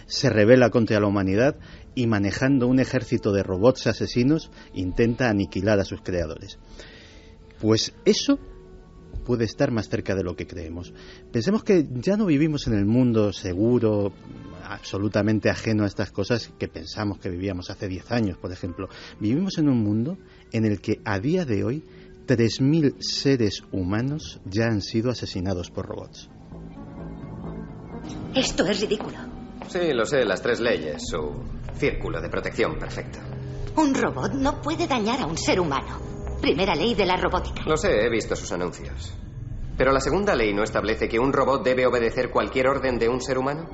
se rebela contra la humanidad y, manejando un ejército de robots asesinos, intenta aniquilar a sus creadores. Pues eso puede estar más cerca de lo que creemos. Pensemos que ya no vivimos en el mundo seguro, absolutamente ajeno a estas cosas que pensamos que vivíamos hace 10 años, por ejemplo. Vivimos en un mundo en el que a día de hoy 3.000 seres humanos ya han sido asesinados por robots. Esto es ridículo. Sí, lo sé, las 3 leyes, su círculo de protección perfecto. Un robot no puede dañar a un ser humano. Primera ley de la robótica. Lo sé, he visto sus anuncios. Pero la segunda ley no establece que un robot debe obedecer cualquier orden de un ser humano.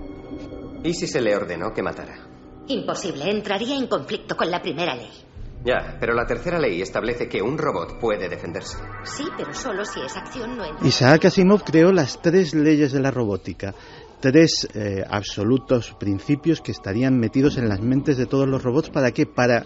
¿Y si se le ordenó que matara? Imposible, entraría en conflicto con la primera ley. Ya, pero la tercera ley establece que un robot puede defenderse. Sí, pero solo si esa acción no entra... Isaac Asimov creó las 3 leyes de la robótica. 3 absolutos principios que estarían metidos en las mentes de todos los robots. ¿Para qué? Para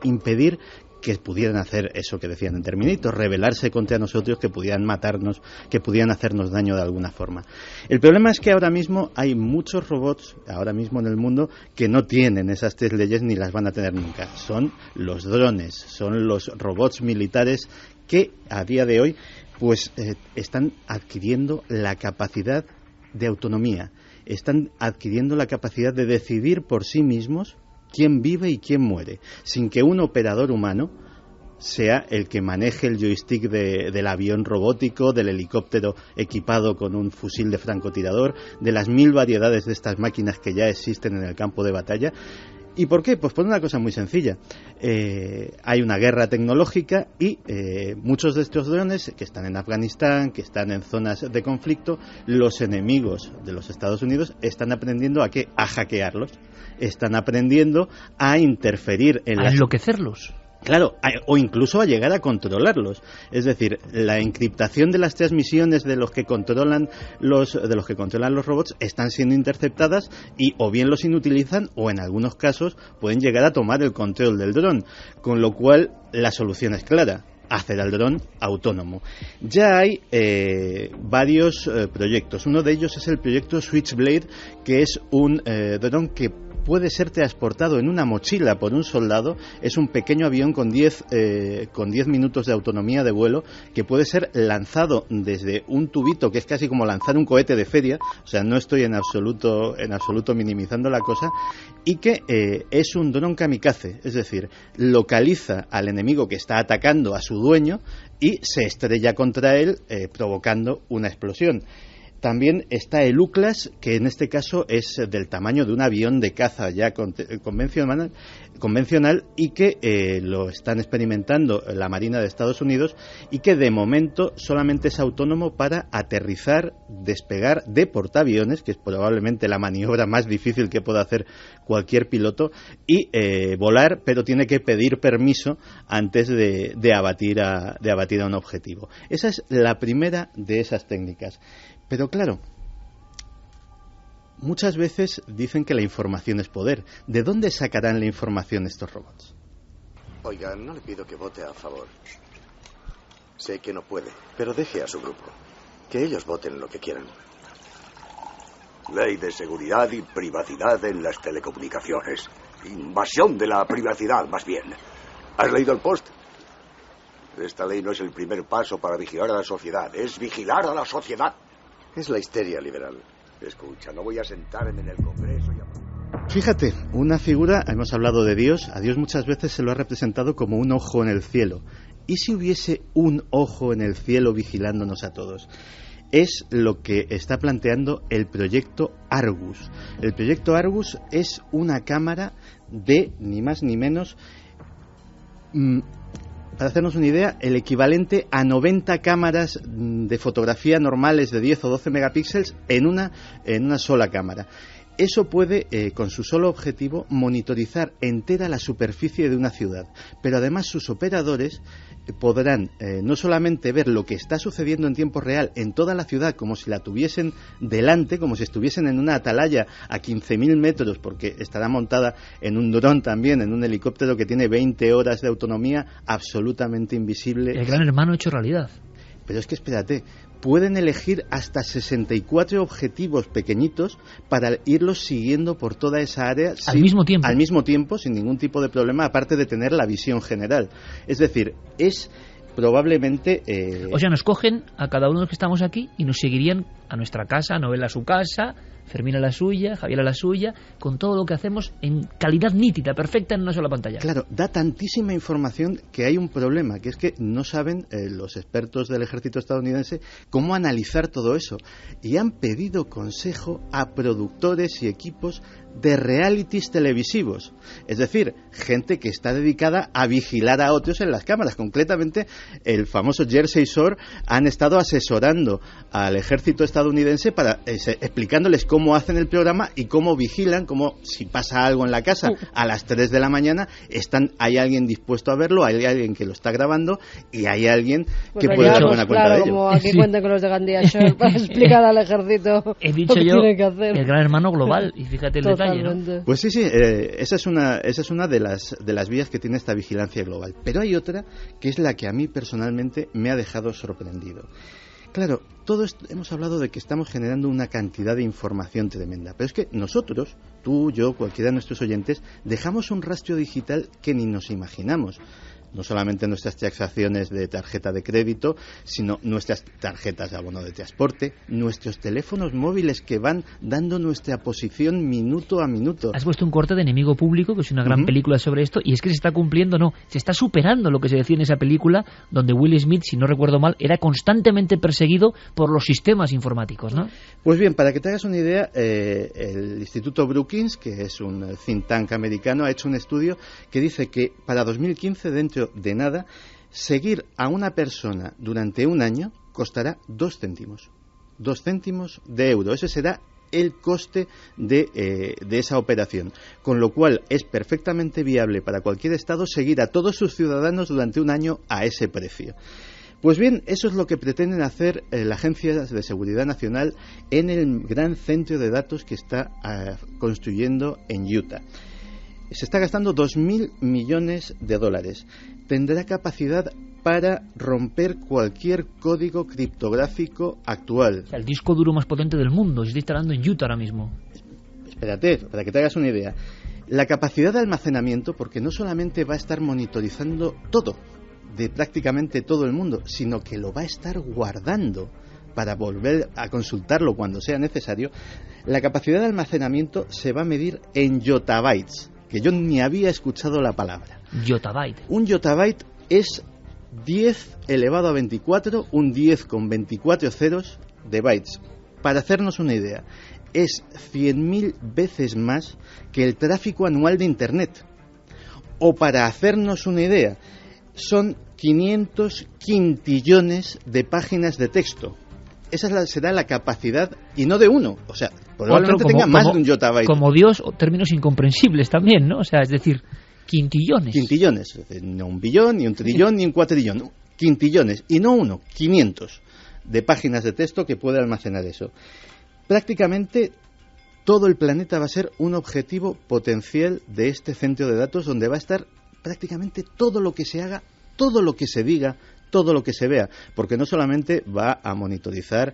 impedir que pudieran hacer eso que decían en Terminator, rebelarse contra nosotros, que pudieran matarnos, que pudieran hacernos daño de alguna forma. El problema es que ahora mismo hay muchos robots, ahora mismo en el mundo, que no tienen esas 3 leyes ni las van a tener nunca. Son los drones, son los robots militares que a día de hoy pues están adquiriendo la capacidad de autonomía, están adquiriendo la capacidad de decidir por sí mismos quién vive y quién muere, sin que un operador humano sea el que maneje el joystick del avión robótico, del helicóptero equipado con un fusil de francotirador, de las 1000 variedades de estas máquinas que ya existen en el campo de batalla. ¿Y por qué? Pues por una cosa muy sencilla. Hay una guerra tecnológica y muchos de estos drones que están en Afganistán, que están en zonas de conflicto, los enemigos de los Estados Unidos están aprendiendo ¿a qué? A hackearlos. Están aprendiendo a interferir en a enloquecerlos. Claro, o incluso a llegar a controlarlos. Es decir, la encriptación de las transmisiones de los que controlan los robots están siendo interceptadas y o bien los inutilizan o en algunos casos pueden llegar a tomar el control del dron, con lo cual la solución es clara: hacer al dron autónomo. Ya hay varios proyectos. Uno de ellos es el proyecto Switchblade, que es un dron que puede ser transportado en una mochila por un soldado. Es un pequeño avión con 10 minutos de autonomía de vuelo, que puede ser lanzado desde un tubito, que es casi como lanzar un cohete de feria. O sea, no estoy en absoluto minimizando la cosa, y que es un dron kamikaze, es decir, localiza al enemigo que está atacando a su dueño y se estrella contra él, provocando una explosión. También está el UCLAS, que en este caso es del tamaño de un avión de caza ya convencional y que lo están experimentando la Marina de Estados Unidos y que de momento solamente es autónomo para aterrizar, despegar de portaaviones, que es probablemente la maniobra más difícil que pueda hacer cualquier piloto, y volar, pero tiene que pedir permiso antes de abatir a un objetivo. Esa es la primera de esas técnicas. Pero claro, muchas veces dicen que la información es poder. ¿De dónde sacarán la información estos robots? Oiga, no le pido que vote a favor. Sé que no puede, pero deje a su grupo. Que ellos voten lo que quieran. Ley de seguridad y privacidad en las telecomunicaciones. Invasión de la privacidad, más bien. ¿Has leído el post? Esta ley no es el primer paso para vigilar a la sociedad, es vigilar a la sociedad. Es la histeria liberal. Escucha, no voy a sentarme en el Congreso y... Fíjate, una figura, hemos hablado de Dios, a Dios muchas veces se lo ha representado como un ojo en el cielo. ¿Y si hubiese un ojo en el cielo vigilándonos a todos? Es lo que está planteando el proyecto Argus. El proyecto Argus es una cámara de, ni más ni menos, para hacernos una idea, el equivalente a 90 cámaras de fotografía normales de 10 o 12 megapíxeles en una sola cámara. Eso puede, con su solo objetivo, monitorizar entera la superficie de una ciudad, pero además sus operadores podrán no solamente ver lo que está sucediendo en tiempo real en toda la ciudad, como si la tuviesen delante, como si estuviesen en una atalaya a 15.000 metros, porque estará montada en un dron también, en un helicóptero que tiene 20 horas de autonomía, absolutamente invisible. El gran hermano hecho realidad. Pero es que espérate, pueden elegir hasta 64 objetivos pequeñitos para irlos siguiendo por toda esa área al mismo tiempo, sin ningún tipo de problema, aparte de tener la visión general. Es decir, es probablemente... O sea, nos cogen a cada uno de los que estamos aquí y nos seguirían a nuestra casa, Noel a su casa, Fermín a la suya, Javier a la suya, con todo lo que hacemos en calidad nítida, perfecta, en una sola pantalla. Claro, da tantísima información que hay un problema, que es que no saben los expertos del ejército estadounidense cómo analizar todo eso. Y han pedido consejo a productores y equipos de realities televisivos. Es decir, gente que está dedicada a vigilar a otros en las cámaras. Concretamente, el famoso Jersey Shore han estado asesorando al ejército estadounidense para explicándoles cómo cómo hacen el programa y cómo vigilan, como si pasa algo en la casa a las 3 de la mañana, hay alguien dispuesto a verlo, hay alguien que lo está grabando y hay alguien que puede dar buena cuenta de ello. Como aquí cuentan con los de Gandía Shore para explicar al ejército he dicho lo que yo tiene que hacer. El gran hermano global, y fíjate el detalle, ¿no? Pues sí, esa es una de las vías que tiene esta vigilancia global. Pero hay otra que es la que a mí personalmente me ha dejado sorprendido. Claro, todo esto, hemos hablado de que estamos generando una cantidad de información tremenda, pero es que nosotros, tú, yo, cualquiera de nuestros oyentes, dejamos un rastro digital que ni nos imaginamos. No solamente nuestras transacciones de tarjeta de crédito, sino nuestras tarjetas de abono de transporte, nuestros teléfonos móviles que van dando nuestra posición minuto a minuto. Has puesto un corte de Enemigo Público, que es una gran película sobre esto, y es que se está cumpliendo, se está superando lo que se decía en esa película, donde Will Smith, si no recuerdo mal, era constantemente perseguido por los sistemas informáticos, ¿no? Pues bien, para que te hagas una idea, el Instituto Brookings, que es un think tank americano, ha hecho un estudio que dice que para 2015, dentro de nada, seguir a una persona durante un año costará 2 céntimos. 2 céntimos de euro. Ese será el coste de esa operación. Con lo cual es perfectamente viable para cualquier Estado seguir a todos sus ciudadanos durante un año a ese precio. Pues bien, eso es lo que pretenden hacer la Agencia de Seguridad Nacional en el gran centro de datos que está construyendo en Utah. Se está gastando $2.000 millones. Tendrá capacidad para romper cualquier código criptográfico actual. El disco duro más potente del mundo se está instalando en Utah ahora mismo. Espérate, para que te hagas una idea. La capacidad de almacenamiento, porque no solamente va a estar monitorizando todo, de prácticamente todo el mundo, sino que lo va a estar guardando para volver a consultarlo cuando sea necesario. La capacidad de almacenamiento se va a medir en yottabytes, que yo ni había escuchado la palabra. Yottabyte. Un yottabyte es 10 elevado a 24, un 10 con 24 ceros de bytes. Para hacernos una idea, es 100.000 veces más que el tráfico anual de Internet. O para hacernos una idea, son 500 quintillones de páginas de texto. Esa será la capacidad, y no de uno. O sea, probablemente tenga más de un yottabyte. Como Dios, términos incomprensibles también, ¿no? O sea, es decir, quintillones. Quintillones. No un billón, ni un trillón, ni un cuatrillón. Quintillones. Y no uno, 500 de páginas de texto que puede almacenar eso. Prácticamente todo el planeta va a ser un objetivo potencial de este centro de datos, donde va a estar prácticamente todo lo que se haga, todo lo que se diga, todo lo que se vea, porque no solamente va a monitorizar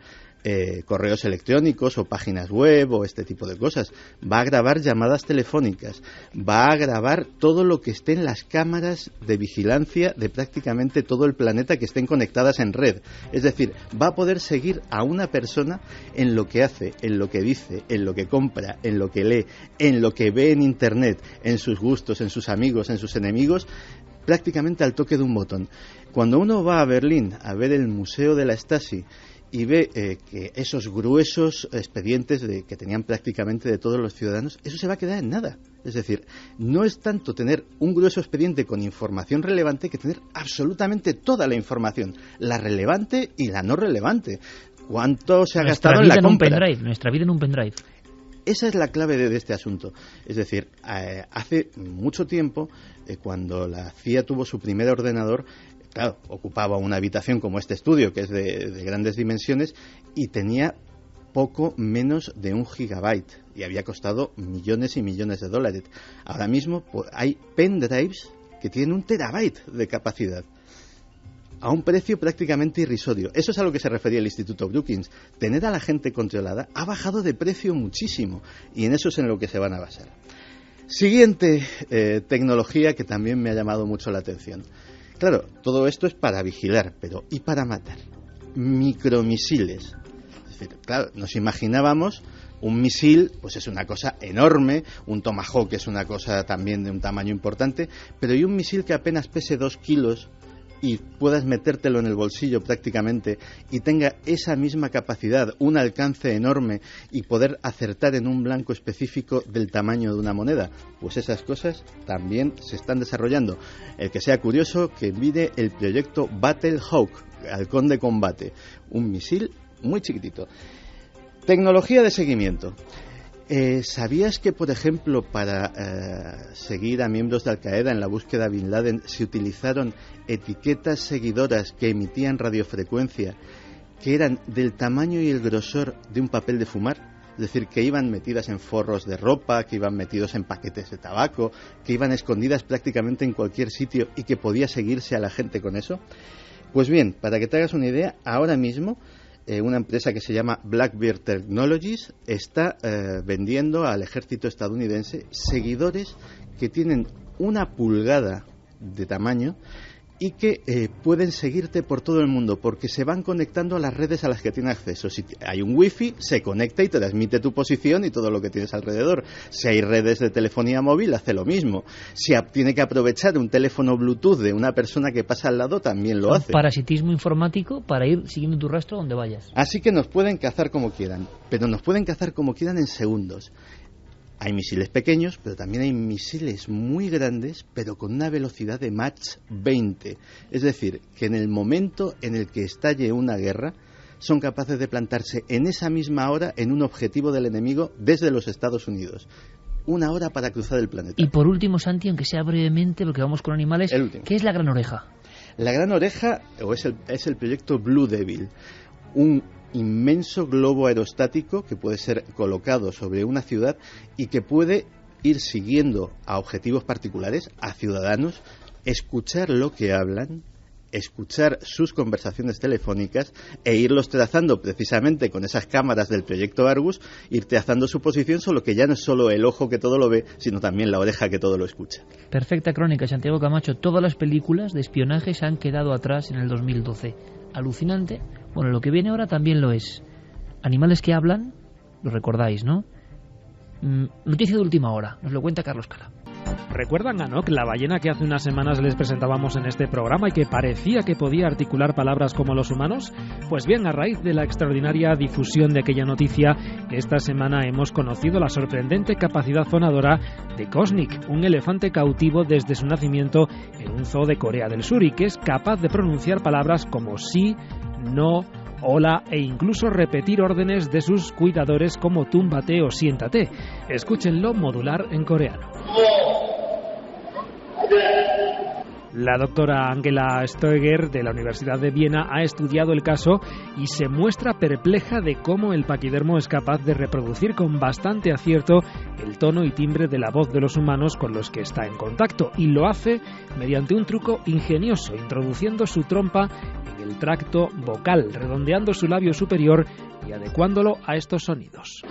correos electrónicos o páginas web o este tipo de cosas, va a grabar llamadas telefónicas, va a grabar todo lo que esté en las cámaras de vigilancia de prácticamente todo el planeta que estén conectadas en red. Es decir, va a poder seguir a una persona en lo que hace, en lo que dice, en lo que compra, en lo que lee, en lo que ve en Internet, en sus gustos, en sus amigos, en sus enemigos, prácticamente al toque de un botón. Cuando uno va a Berlín a ver el Museo de la Stasi y ve que esos gruesos expedientes que tenían prácticamente de todos los ciudadanos, eso se va a quedar en nada. Es decir, no es tanto tener un grueso expediente con información relevante que tener absolutamente toda la información, la relevante y la no relevante. ¿Cuánto se ha gastado en la compra? Nuestra vida en un pendrive. Esa es la clave de este asunto. Es decir, hace mucho tiempo, cuando la CIA tuvo su primer ordenador, claro, ocupaba una habitación como este estudio, que es de grandes dimensiones, y tenía poco menos de 1 gigabyte, y había costado millones y millones de dólares. Ahora mismo hay pendrives que tienen 1 terabyte de capacidad, a un precio prácticamente irrisorio. Eso es a lo que se refería el Instituto Brookings. Tener a la gente controlada ha bajado de precio muchísimo, y en eso es en lo que se van a basar. Siguiente tecnología que también me ha llamado mucho la atención. Claro, todo esto es para vigilar, pero ¿y para matar? Micromisiles. Es decir, claro, nos imaginábamos un misil, pues es una cosa enorme, un Tomahawk es una cosa también de un tamaño importante, pero ¿y un misil que apenas pese 2 kilos y puedas metértelo en el bolsillo prácticamente y tenga esa misma capacidad, un alcance enorme y poder acertar en un blanco específico del tamaño de una moneda? Pues esas cosas también se están desarrollando. El que sea curioso, que mire el proyecto Battle Hawk, Halcón de Combate, un misil muy chiquitito. Tecnología de seguimiento. ¿Sabías que, por ejemplo, para seguir a miembros de Al-Qaeda en la búsqueda de Bin Laden se utilizaron etiquetas seguidoras que emitían radiofrecuencia que eran del tamaño y el grosor de un papel de fumar? Es decir, que iban metidas en forros de ropa, que iban metidos en paquetes de tabaco, que iban escondidas prácticamente en cualquier sitio y que podía seguirse a la gente con eso. Pues bien, para que te hagas una idea, ahora mismo una empresa que se llama Blackbeard Technologies está vendiendo al ejército estadounidense seguidores que tienen 1 pulgada de tamaño y que pueden seguirte por todo el mundo porque se van conectando a las redes a las que tienen acceso. Si hay un wifi, se conecta y te transmite tu posición y todo lo que tienes alrededor. Si hay redes de telefonía móvil, hace lo mismo. Si tiene que aprovechar un teléfono Bluetooth de una persona que pasa al lado, también lo hace. Parasitismo informático para ir siguiendo tu rastro donde vayas. Así que nos pueden cazar como quieran, pero nos pueden cazar como quieran en segundos. Hay misiles pequeños, pero también hay misiles muy grandes, pero con una velocidad de Mach 20. Es decir, que en el momento en el que estalle una guerra, son capaces de plantarse en esa misma hora en un objetivo del enemigo desde los Estados Unidos. 1 hora para cruzar el planeta. Y por último, Santi, aunque sea brevemente, porque vamos con animales, ¿qué es la Gran Oreja? La Gran Oreja es el proyecto Blue Devil, un inmenso globo aerostático que puede ser colocado sobre una ciudad y que puede ir siguiendo a objetivos particulares, a ciudadanos, escuchar lo que hablan, escuchar sus conversaciones telefónicas e irlos trazando precisamente con esas cámaras del proyecto Argus, ir trazando su posición, solo que ya no es solo el ojo que todo lo ve, sino también la oreja que todo lo escucha. Perfecta crónica, Santiago Camacho. Todas las películas de espionaje se han quedado atrás en el 2012. Alucinante. Bueno, lo que viene ahora también lo es. Animales que hablan, lo recordáis, ¿no? Noticia de última hora, nos lo cuenta Carlos Cala. ¿Recuerdan a Nock, la ballena que hace unas semanas les presentábamos en este programa y que parecía que podía articular palabras como los humanos? Pues bien, a raíz de la extraordinaria difusión de aquella noticia, esta semana hemos conocido la sorprendente capacidad fonadora de Kosnik, un elefante cautivo desde su nacimiento en un zoo de Corea del Sur y que es capaz de pronunciar palabras como sí, no, hola e incluso repetir órdenes de sus cuidadores como túmbate o siéntate. Escúchenlo modular en coreano. La doctora Angela Stoeger de la Universidad de Viena ha estudiado el caso y se muestra perpleja de cómo el paquidermo es capaz de reproducir con bastante acierto el tono y timbre de la voz de los humanos con los que está en contacto, y lo hace mediante un truco ingenioso, introduciendo su trompa en el tracto vocal, redondeando su labio superior y adecuándolo a estos sonidos.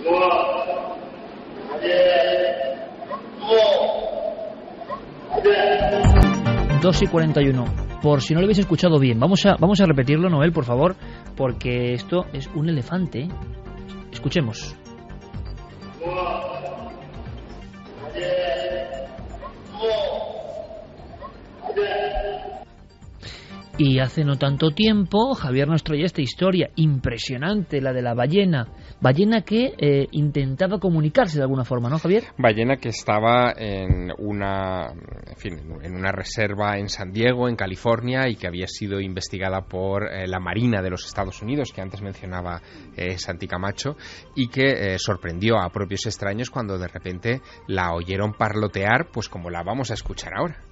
2:41. Por si no lo habéis escuchado bien, vamos a repetirlo, Noel, por favor, porque esto es un elefante. Escuchemos. Y hace no tanto tiempo, Javier nos traía esta historia impresionante, la de la ballena que intentaba comunicarse de alguna forma, ¿no, Javier? Ballena que estaba en una reserva en San Diego, en California, y que había sido investigada por la Marina de los Estados Unidos, que antes mencionaba Santi Camacho, y que sorprendió a propios extraños cuando de repente la oyeron parlotear, pues como la vamos a escuchar ahora.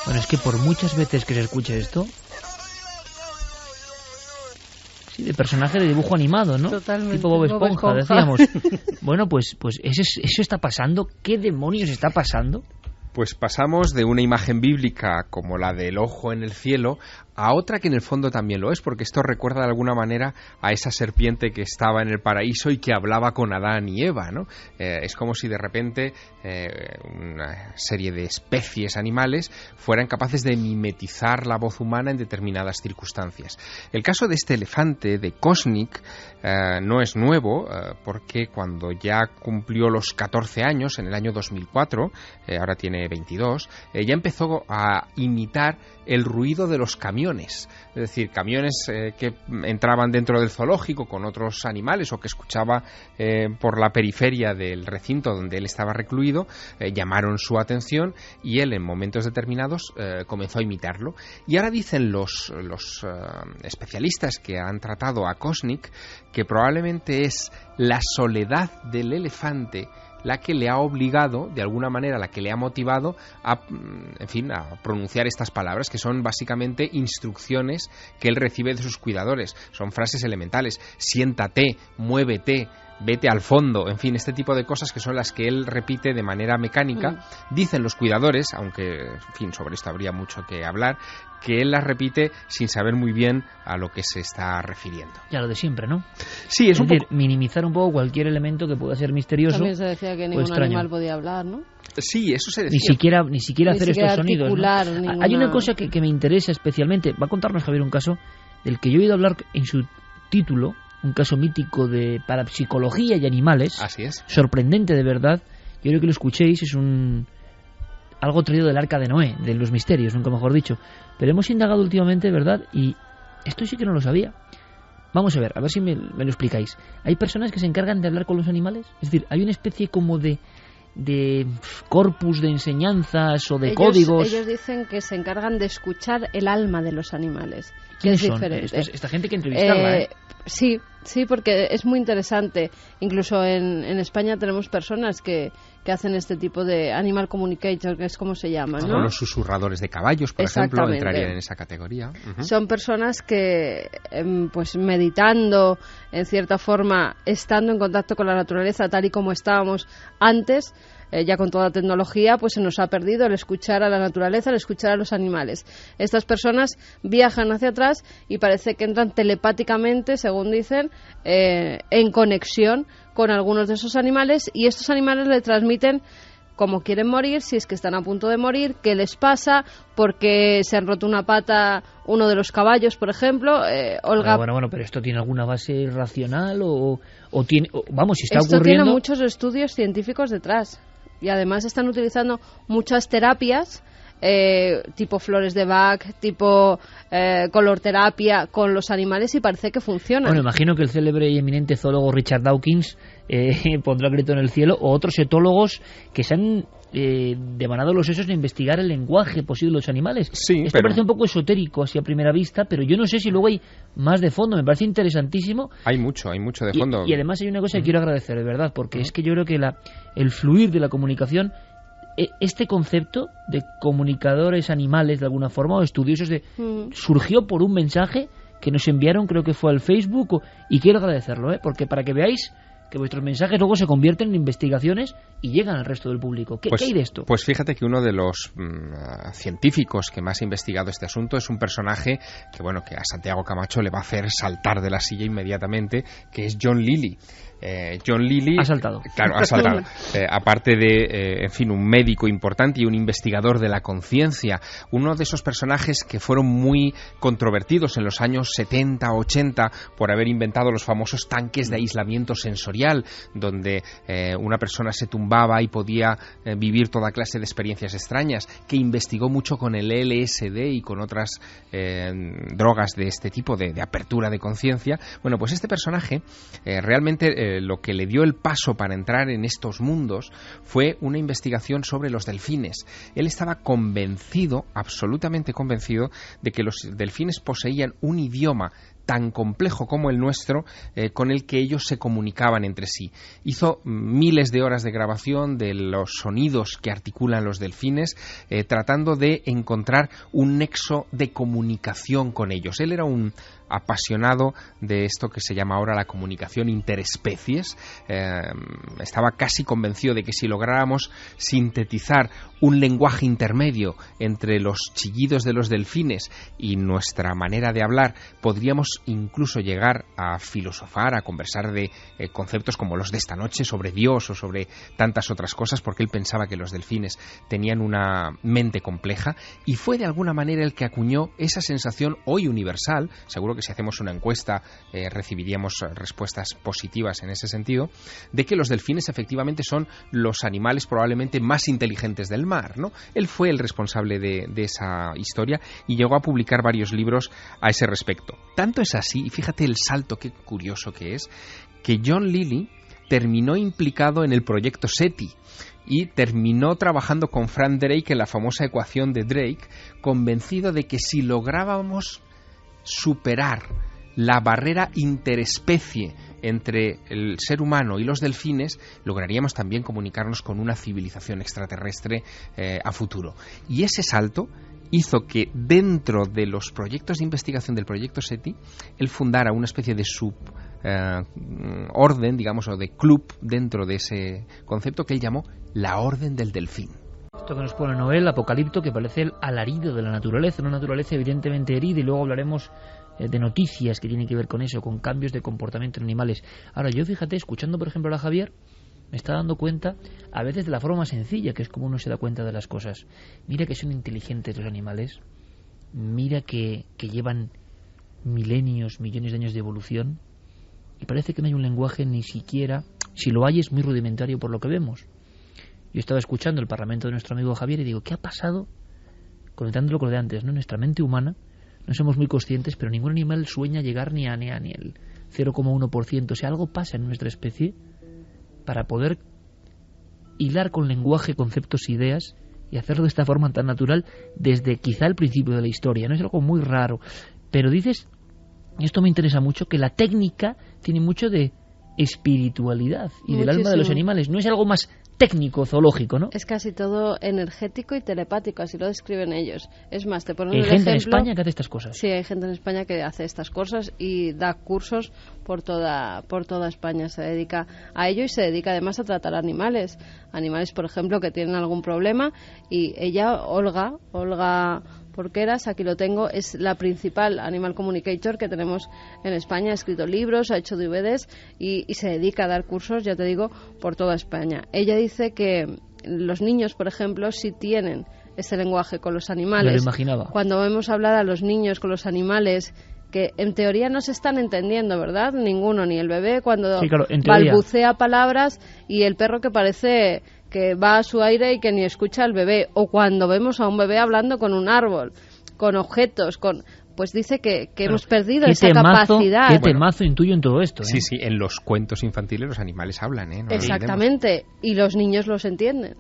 Bueno, es que por muchas veces que se escuche esto, sí, de personaje de dibujo animado, ¿no? Totalmente. Tipo Bob Esponja, decíamos. Bueno, pues eso está pasando. ¿Qué demonios está pasando? Pues pasamos de una imagen bíblica como la del ojo en el cielo a otra que en el fondo también lo es, porque esto recuerda de alguna manera a esa serpiente que estaba en el paraíso y que hablaba con Adán y Eva, ¿no? Es como si de repente una serie de especies animales fueran capaces de mimetizar la voz humana en determinadas circunstancias. El caso de este elefante, de Kosnik, no es nuevo, porque cuando ya cumplió los 14 años, en el año 2004, ahora tiene 22, ya empezó a imitar el ruido de los camiones camiones, es decir, camiones que entraban dentro del zoológico con otros animales o que escuchaba por la periferia del recinto donde él estaba recluido, llamaron su atención y él en momentos determinados comenzó a imitarlo. Y ahora dicen los especialistas que han tratado a Kosnik que probablemente es la soledad del elefante la que le ha obligado, de alguna manera, la que le ha motivado a pronunciar estas palabras, que son básicamente instrucciones que él recibe de sus cuidadores. Son frases elementales: siéntate, muévete, vete al fondo, en fin, este tipo de cosas que son las que él repite de manera mecánica. Dicen los cuidadores, aunque, en fin, sobre esto habría mucho que hablar, que él las repite sin saber muy bien a lo que se está refiriendo. Ya lo de siempre, ¿no? Sí, es decir, minimizar un poco cualquier elemento que pueda ser misterioso. También se decía que ningún animal podía hablar, ¿no? Sí, eso se decía. Ni siquiera hacer estos sonidos, ¿no? Ninguna... Hay una cosa que me interesa especialmente. Va a contarnos Javier un caso del que yo he oído hablar en su título, un caso mítico de parapsicología y animales. Así es. Sorprendente, de verdad. Yo creo que lo escuchéis, es algo traído del Arca de Noé, de los misterios, nunca mejor dicho. Pero hemos indagado últimamente, ¿verdad? Y esto sí que no lo sabía. Vamos a ver si me lo explicáis. ¿Hay personas que se encargan de hablar con los animales? Es decir, ¿hay una especie como de corpus de enseñanzas o de códigos? Ellos dicen que se encargan de escuchar el alma de los animales. ¿Quiénes es son? Diferente. Esta gente que entrevistarla, Sí, porque es muy interesante. Incluso en España tenemos personas que hacen este tipo de animal communicator, que es como se llama, ¿no? Los susurradores de caballos, por ejemplo, entrarían en esa categoría. Son personas que, pues meditando, en cierta forma, estando en contacto con la naturaleza, tal y como estábamos antes, ya con toda la tecnología, pues se nos ha perdido el escuchar a la naturaleza, el escuchar a los animales. Estas personas viajan hacia atrás y parece que entran telepáticamente, según dicen, en conexión con algunos de esos animales, y estos animales le transmiten cómo quieren morir, si es que están a punto de morir, qué les pasa, porque se han roto una pata uno de los caballos, por ejemplo. Olga... Bueno, pero ¿esto tiene alguna base racional o tiene, vamos, si está esto ocurriendo? Tiene muchos estudios científicos detrás. Y además están utilizando muchas terapias, tipo flores de Bach, tipo colorterapia con los animales, y parece que funciona. Bueno, imagino que el célebre y eminente zoólogo Richard Dawkins pondrá el grito en el cielo, o otros etólogos que se han devanado los sesos de investigar el lenguaje posible de los animales. Sí, Esto parece un poco esotérico así a primera vista, pero yo no sé si luego hay más de fondo. Me parece interesantísimo. Hay mucho de fondo. Y además hay una cosa que quiero agradecer, de verdad, porque es que yo creo que el fluir de la comunicación, este concepto de comunicadores animales de alguna forma, o estudiosos surgió por un mensaje que nos enviaron, creo que fue al Facebook, y quiero agradecerlo, porque para que veáis que vuestros mensajes luego se convierten en investigaciones y llegan al resto del público. ¿Qué hay de esto? Pues fíjate que uno de los científicos que más ha investigado este asunto es un personaje que a Santiago Camacho le va a hacer saltar de la silla inmediatamente, que es John Lilly. John Lilly ha saltado. Claro, ha saltado. Aparte de, un médico importante y un investigador de la conciencia, uno de esos personajes que fueron muy controvertidos en los años 70, 80 por haber inventado los famosos tanques de aislamiento sensorial, donde una persona se tumbaba y podía vivir toda clase de experiencias extrañas, que investigó mucho con el LSD y con otras drogas de este tipo, de apertura de conciencia. Bueno, pues este personaje realmente lo que le dio el paso para entrar en estos mundos fue una investigación sobre los delfines. Él estaba convencido, absolutamente convencido, de que los delfines poseían un idioma tan complejo como el nuestro, con el que ellos se comunicaban entre sí. Hizo miles de horas de grabación de los sonidos que articulan los delfines, tratando de encontrar un nexo de comunicación con ellos. Él era un apasionado de esto que se llama ahora la comunicación interespecies. Estaba casi convencido de que si lográramos sintetizar un lenguaje intermedio entre los chillidos de los delfines y nuestra manera de hablar, podríamos podemos incluso llegar a filosofar, a conversar de conceptos como los de esta noche, sobre Dios o sobre tantas otras cosas, porque él pensaba que los delfines tenían una mente compleja, y fue de alguna manera el que acuñó esa sensación hoy universal. Seguro que si hacemos una encuesta recibiríamos respuestas positivas en ese sentido, de que los delfines efectivamente son los animales probablemente más inteligentes del mar, ¿no? Él fue el responsable de esa historia y llegó a publicar varios libros a ese respecto. Tanto es así, y fíjate el salto, qué curioso que es, que John Lilly terminó implicado en el proyecto SETI y terminó trabajando con Frank Drake en la famosa ecuación de Drake, convencido de que si lográbamos superar la barrera interespecie entre el ser humano y los delfines, lograríamos también comunicarnos con una civilización extraterrestre a futuro. Y ese salto hizo que dentro de los proyectos de investigación del proyecto SETI, él fundara una especie de orden, digamos, o de club dentro de ese concepto que él llamó la Orden del Delfín. Esto que nos pone Noel, Apocalipto, que parece el alarido de la naturaleza, una naturaleza evidentemente herida, y luego hablaremos de noticias que tienen que ver con eso, con cambios de comportamiento en animales. Ahora, yo fíjate, escuchando por ejemplo a Javier, me está dando cuenta a veces de la forma más sencilla, que es como uno se da cuenta de las cosas. Mira que son inteligentes los animales, mira que llevan milenios, millones de años de evolución, y parece que no hay un lenguaje ni siquiera, si lo hay es muy rudimentario por lo que vemos. Yo estaba escuchando el parlamento de nuestro amigo Javier y digo, ¿qué ha pasado? Conectándolo con lo de antes, ¿no? Nuestra mente humana, no somos muy conscientes, pero ningún animal sueña llegar ni el 0,1%. O sea, algo pasa en nuestra especie para poder hilar con lenguaje, conceptos, ideas, y hacerlo de esta forma tan natural desde quizá el principio de la historia. No es algo muy raro, pero dices, y esto me interesa mucho, que la técnica tiene mucho de espiritualidad y del alma de los animales. No es algo más técnico, zoológico, ¿no? Es casi todo energético y telepático, así lo describen ellos. Es más, te ponen ¿Hay un gente ejemplo, en España que hace estas cosas? Sí, hay gente en España que hace estas cosas y da cursos por toda España. Se dedica a ello y se dedica además a tratar animales, por ejemplo, que tienen algún problema, y ella, Olga Porqueras, aquí lo tengo, es la principal animal communicator que tenemos en España. Ha escrito libros, ha hecho DVDs y se dedica a dar cursos, ya te digo, por toda España. Ella dice que los niños, por ejemplo, sí tienen ese lenguaje con los animales. Me lo imaginaba. Cuando vemos hablar a los niños con los animales, que en teoría no se están entendiendo, ¿verdad? Ninguno, ni el bebé cuando sí, claro, en teoría balbucea palabras, y el perro que parece que va a su aire y que ni escucha al bebé, o cuando vemos a un bebé hablando con un árbol, con objetos, pues dice que hemos perdido esa capacidad. ¿Qué temazo intuyo en todo esto? Sí, en los cuentos infantiles los animales hablan, ¿eh? No exactamente, y los niños los entienden.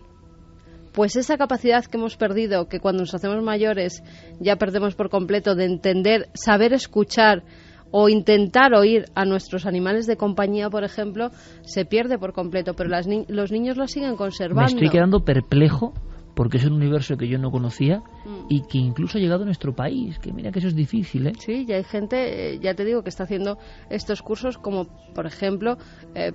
Pues esa capacidad que hemos perdido, que cuando nos hacemos mayores ya perdemos por completo, de entender, saber escuchar o intentar oír a nuestros animales de compañía, por ejemplo, se pierde por completo, pero los niños lo siguen conservando. Me estoy quedando perplejo porque es un universo que yo no conocía y que incluso ha llegado a nuestro país, que mira que eso es difícil, ¿eh? Sí, ya hay gente, ya te digo, que está haciendo estos cursos, como por ejemplo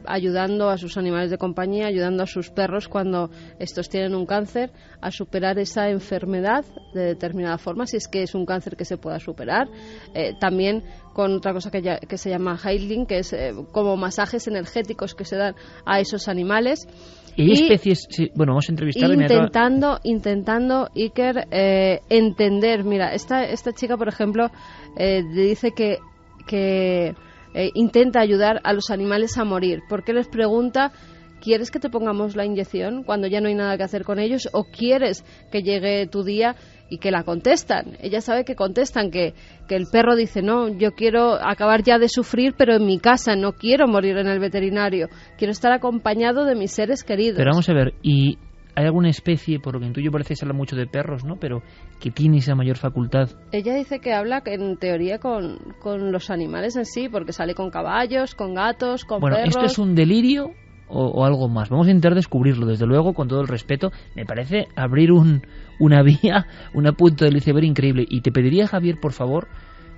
ayudando a sus animales de compañía, ayudando a sus perros cuando estos tienen un cáncer, a superar esa enfermedad de determinada forma, si es que es un cáncer que se pueda superar. También con otra cosa que se llama healing, que es como masajes energéticos que se dan a esos animales. ¿Y hay especies? Sí, bueno, vamos a entrevistar intentando Iker, entender. Mira, esta chica, por ejemplo, dice que intenta ayudar a los animales a morir, porque les pregunta: ¿quieres que te pongamos la inyección cuando ya no hay nada que hacer con ellos, o quieres que llegue tu día? Y que la contestan. Ella sabe que contestan, que el perro dice: no, yo quiero acabar ya de sufrir, pero en mi casa, no quiero morir en el veterinario, quiero estar acompañado de mis seres queridos. Pero vamos a ver, ¿y hay alguna especie, por lo que intuyo parece que se habla mucho de perros, ¿no?, pero que tiene esa mayor facultad? Ella dice que habla en teoría con los animales en sí, porque sale con caballos, con gatos, con perros. Bueno, ¿esto es un delirio o algo más? Vamos a intentar descubrirlo, desde luego, con todo el respeto. Me parece abrir una vía, una punta del iceberg increíble. Y te pediría, Javier, por favor,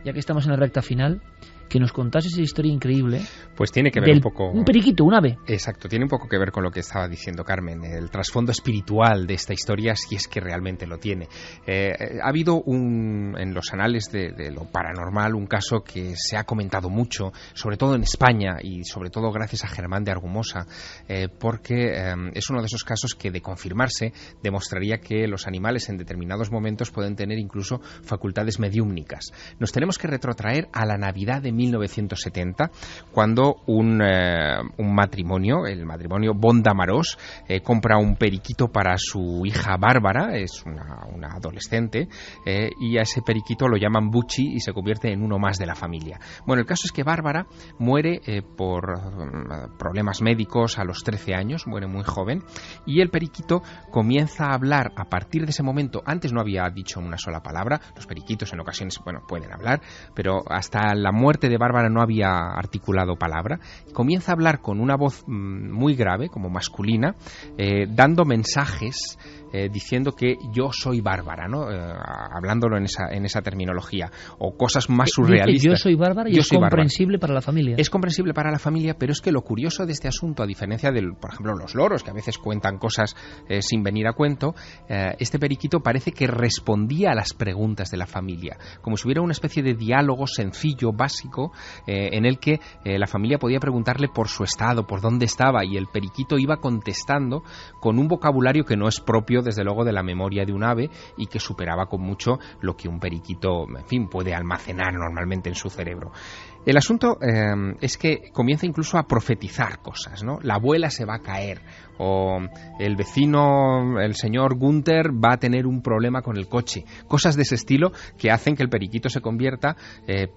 ya que estamos en la recta final, que nos contase esa historia increíble. Pues tiene que ver un poco... Un periquito, un ave. Exacto, tiene un poco que ver con lo que estaba diciendo Carmen, el trasfondo espiritual de esta historia, si es que realmente lo tiene. Ha habido en los anales de lo paranormal un caso que se ha comentado mucho, sobre todo en España y sobre todo gracias a Germán de Argumosa, porque es uno de esos casos que, de confirmarse, demostraría que los animales en determinados momentos pueden tener incluso facultades mediúmnicas. Nos tenemos que retrotraer a la Navidad de 1970, cuando un matrimonio, el matrimonio Bondamarós, compra un periquito para su hija Bárbara, es una adolescente, y a ese periquito lo llaman Bucci y se convierte en uno más de la familia. Bueno, el caso es que Bárbara muere por problemas médicos a los 13 años, muere muy joven, y el periquito comienza a hablar a partir de ese momento. Antes no había dicho una sola palabra, los periquitos en ocasiones, pueden hablar, pero hasta la muerte de Bárbara no había articulado palabra. Comienza a hablar con una voz muy grave, como masculina, dando mensajes, diciendo que yo soy Bárbara, ¿no? Hablándolo en esa terminología, o cosas más surrealistas. Yo soy Bárbara y es comprensible para la familia. Es comprensible para la familia, pero es que lo curioso de este asunto, a diferencia por ejemplo, los loros, que a veces cuentan cosas sin venir a cuento, este periquito parece que respondía a las preguntas de la familia, como si hubiera una especie de diálogo sencillo, básico, en el que la familia podía preguntarle por su estado, por dónde estaba, y el periquito iba contestando con un vocabulario que no es propio, desde luego, de la memoria de un ave y que superaba con mucho lo que un periquito, en fin, puede almacenar normalmente en su cerebro. El asunto es que comienza incluso a profetizar cosas, ¿no? La abuela se va a caer, o el vecino, el señor Gunther, va a tener un problema con el coche. Cosas de ese estilo que hacen que el periquito se convierta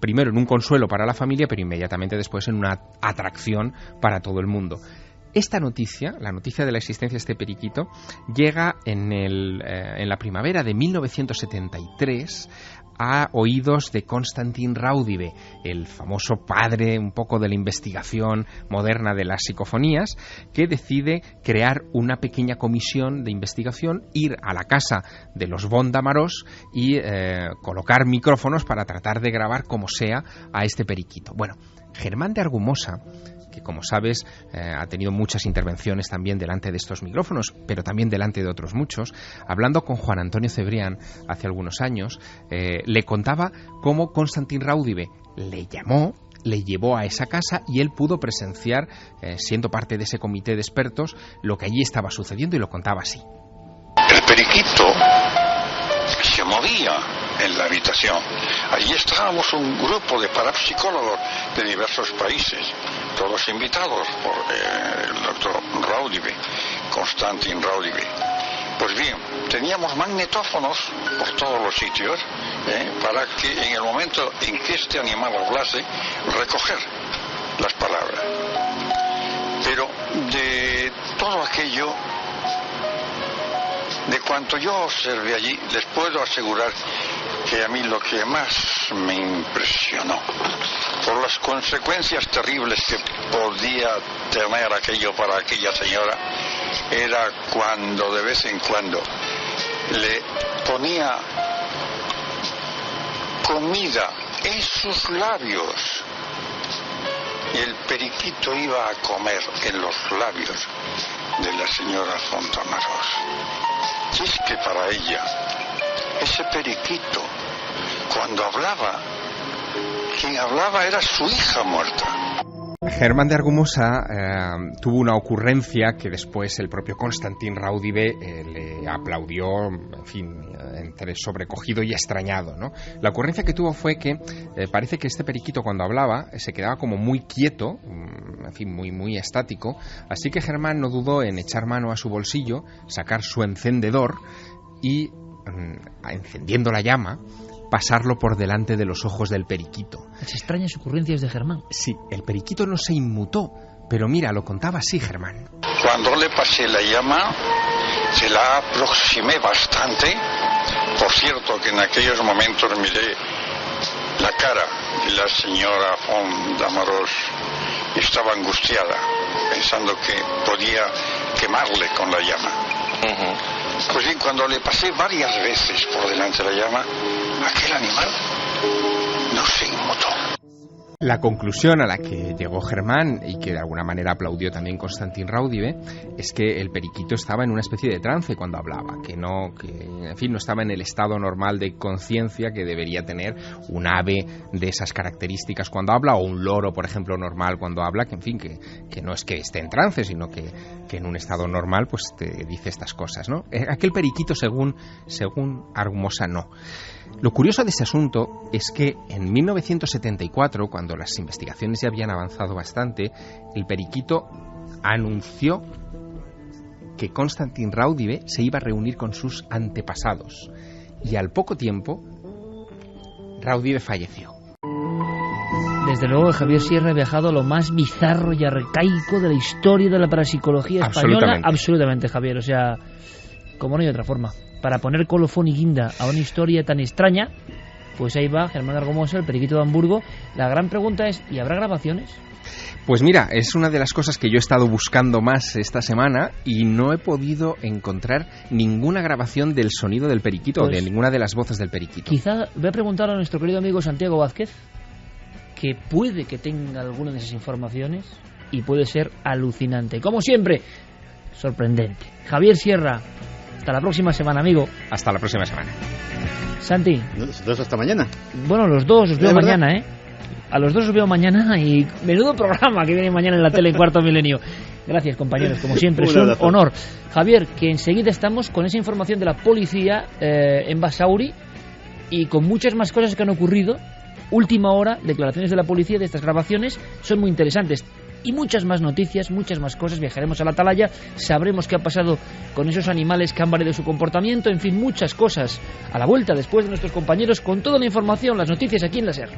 primero en un consuelo para la familia, pero inmediatamente después en una atracción para todo el mundo. Esta noticia, la noticia de la existencia de este periquito, llega en la primavera de 1973 a oídos de Konstantin Raudive, el famoso padre un poco de la investigación moderna de las psicofonías, que decide crear una pequeña comisión de investigación, ir a la casa de los Bondamarós y colocar micrófonos para tratar de grabar como sea a este periquito. Bueno, Germán de Argumosa, que como sabes ha tenido muchas intervenciones también delante de estos micrófonos, pero también delante de otros muchos, hablando con Juan Antonio Cebrián hace algunos años, le contaba cómo Konstantin Raudive le llamó, le llevó a esa casa y él pudo presenciar, siendo parte de ese comité de expertos, lo que allí estaba sucediendo, y lo contaba así. El periquito se movía en la habitación. Allí estábamos un grupo de parapsicólogos de diversos países, todos invitados por el doctor Raudive, Konstantin Raudive. Pues bien, teníamos magnetófonos por todos los sitios, para que en el momento en que este animal hablase, recoger las palabras. Pero de todo aquello, de cuanto yo observé allí, les puedo asegurar que a mí lo que más me impresionó, por las consecuencias terribles que podía tener aquello para aquella señora, era cuando de vez en cuando le ponía comida en sus labios y el periquito iba a comer en los labios de la señora Bondamarós. Y es que para ella, ese periquito, cuando hablaba, quien hablaba era su hija muerta. Germán de Argumosa tuvo una ocurrencia que después el propio Konstantin Raudive le aplaudió, en fin, entre sobrecogido y extrañado, ¿no? La ocurrencia que tuvo fue que parece que este periquito, cuando hablaba, se quedaba como muy quieto, en fin, muy estático, así que Germán no dudó en echar mano a su bolsillo, sacar su encendedor y, encendiendo la llama, pasarlo por delante de los ojos del periquito. Las extrañas ocurrencias de Germán. Sí, el periquito no se inmutó, pero mira, lo contaba así Germán. Cuando le pasé la llama, se la aproximé bastante. Por cierto, que en aquellos momentos miré la cara de la señora Bondamarós. Estaba angustiada, pensando que podía quemarle con la llama. Pues bien, cuando le pasé varias veces por delante de la llama, aquel animal no se inmutó. La conclusión a la que llegó Germán, y que de alguna manera aplaudió también Konstantin Raudive, es que el periquito estaba en una especie de trance cuando hablaba, que no estaba en el estado normal de conciencia que debería tener un ave de esas características cuando habla, o un loro, por ejemplo, normal cuando habla, que no es que esté en trance, sino que en un estado normal pues te dice estas cosas, ¿no? Aquel periquito, según Argumosa, no. Lo curioso de ese asunto es que en 1974, cuando las investigaciones ya habían avanzado bastante, el periquito anunció que Konstantin Raudive se iba a reunir con sus antepasados. Y al poco tiempo, Raudive falleció. Desde luego, Javier Sierra ha viajado a lo más bizarro y arcaico de la historia de la parapsicología española. Absolutamente, Javier. O sea, como no hay otra forma. Para poner colofón y guinda a una historia tan extraña, pues ahí va Germán Argumosa, el periquito de Hamburgo. La gran pregunta es, ¿y habrá grabaciones? Pues mira, es una de las cosas que yo he estado buscando más esta semana y no he podido encontrar ninguna grabación del sonido del periquito, pues, de ninguna de las voces del periquito. Quizá voy a preguntar a nuestro querido amigo Santiago Vázquez, que puede que tenga alguna de esas informaciones y puede ser alucinante. Como siempre, sorprendente. Javier Sierra, hasta la próxima semana, amigo. Hasta la próxima semana. Santi. Nosotros hasta mañana. Bueno, los dos os veo mañana, ¿eh? A los dos os veo mañana y menudo programa que viene mañana en la tele Cuarto Milenio. Gracias, compañeros, como siempre, es un honor. Javier, que enseguida estamos con esa información de la policía en Basauri y con muchas más cosas que han ocurrido. Última hora, declaraciones de la policía de estas grabaciones son muy interesantes. Y muchas más noticias, muchas más cosas. Viajaremos a la Atalaya, sabremos qué ha pasado con esos animales que han variado su comportamiento. En fin, muchas cosas a la vuelta después de nuestros compañeros con toda la información, las noticias aquí en la SER.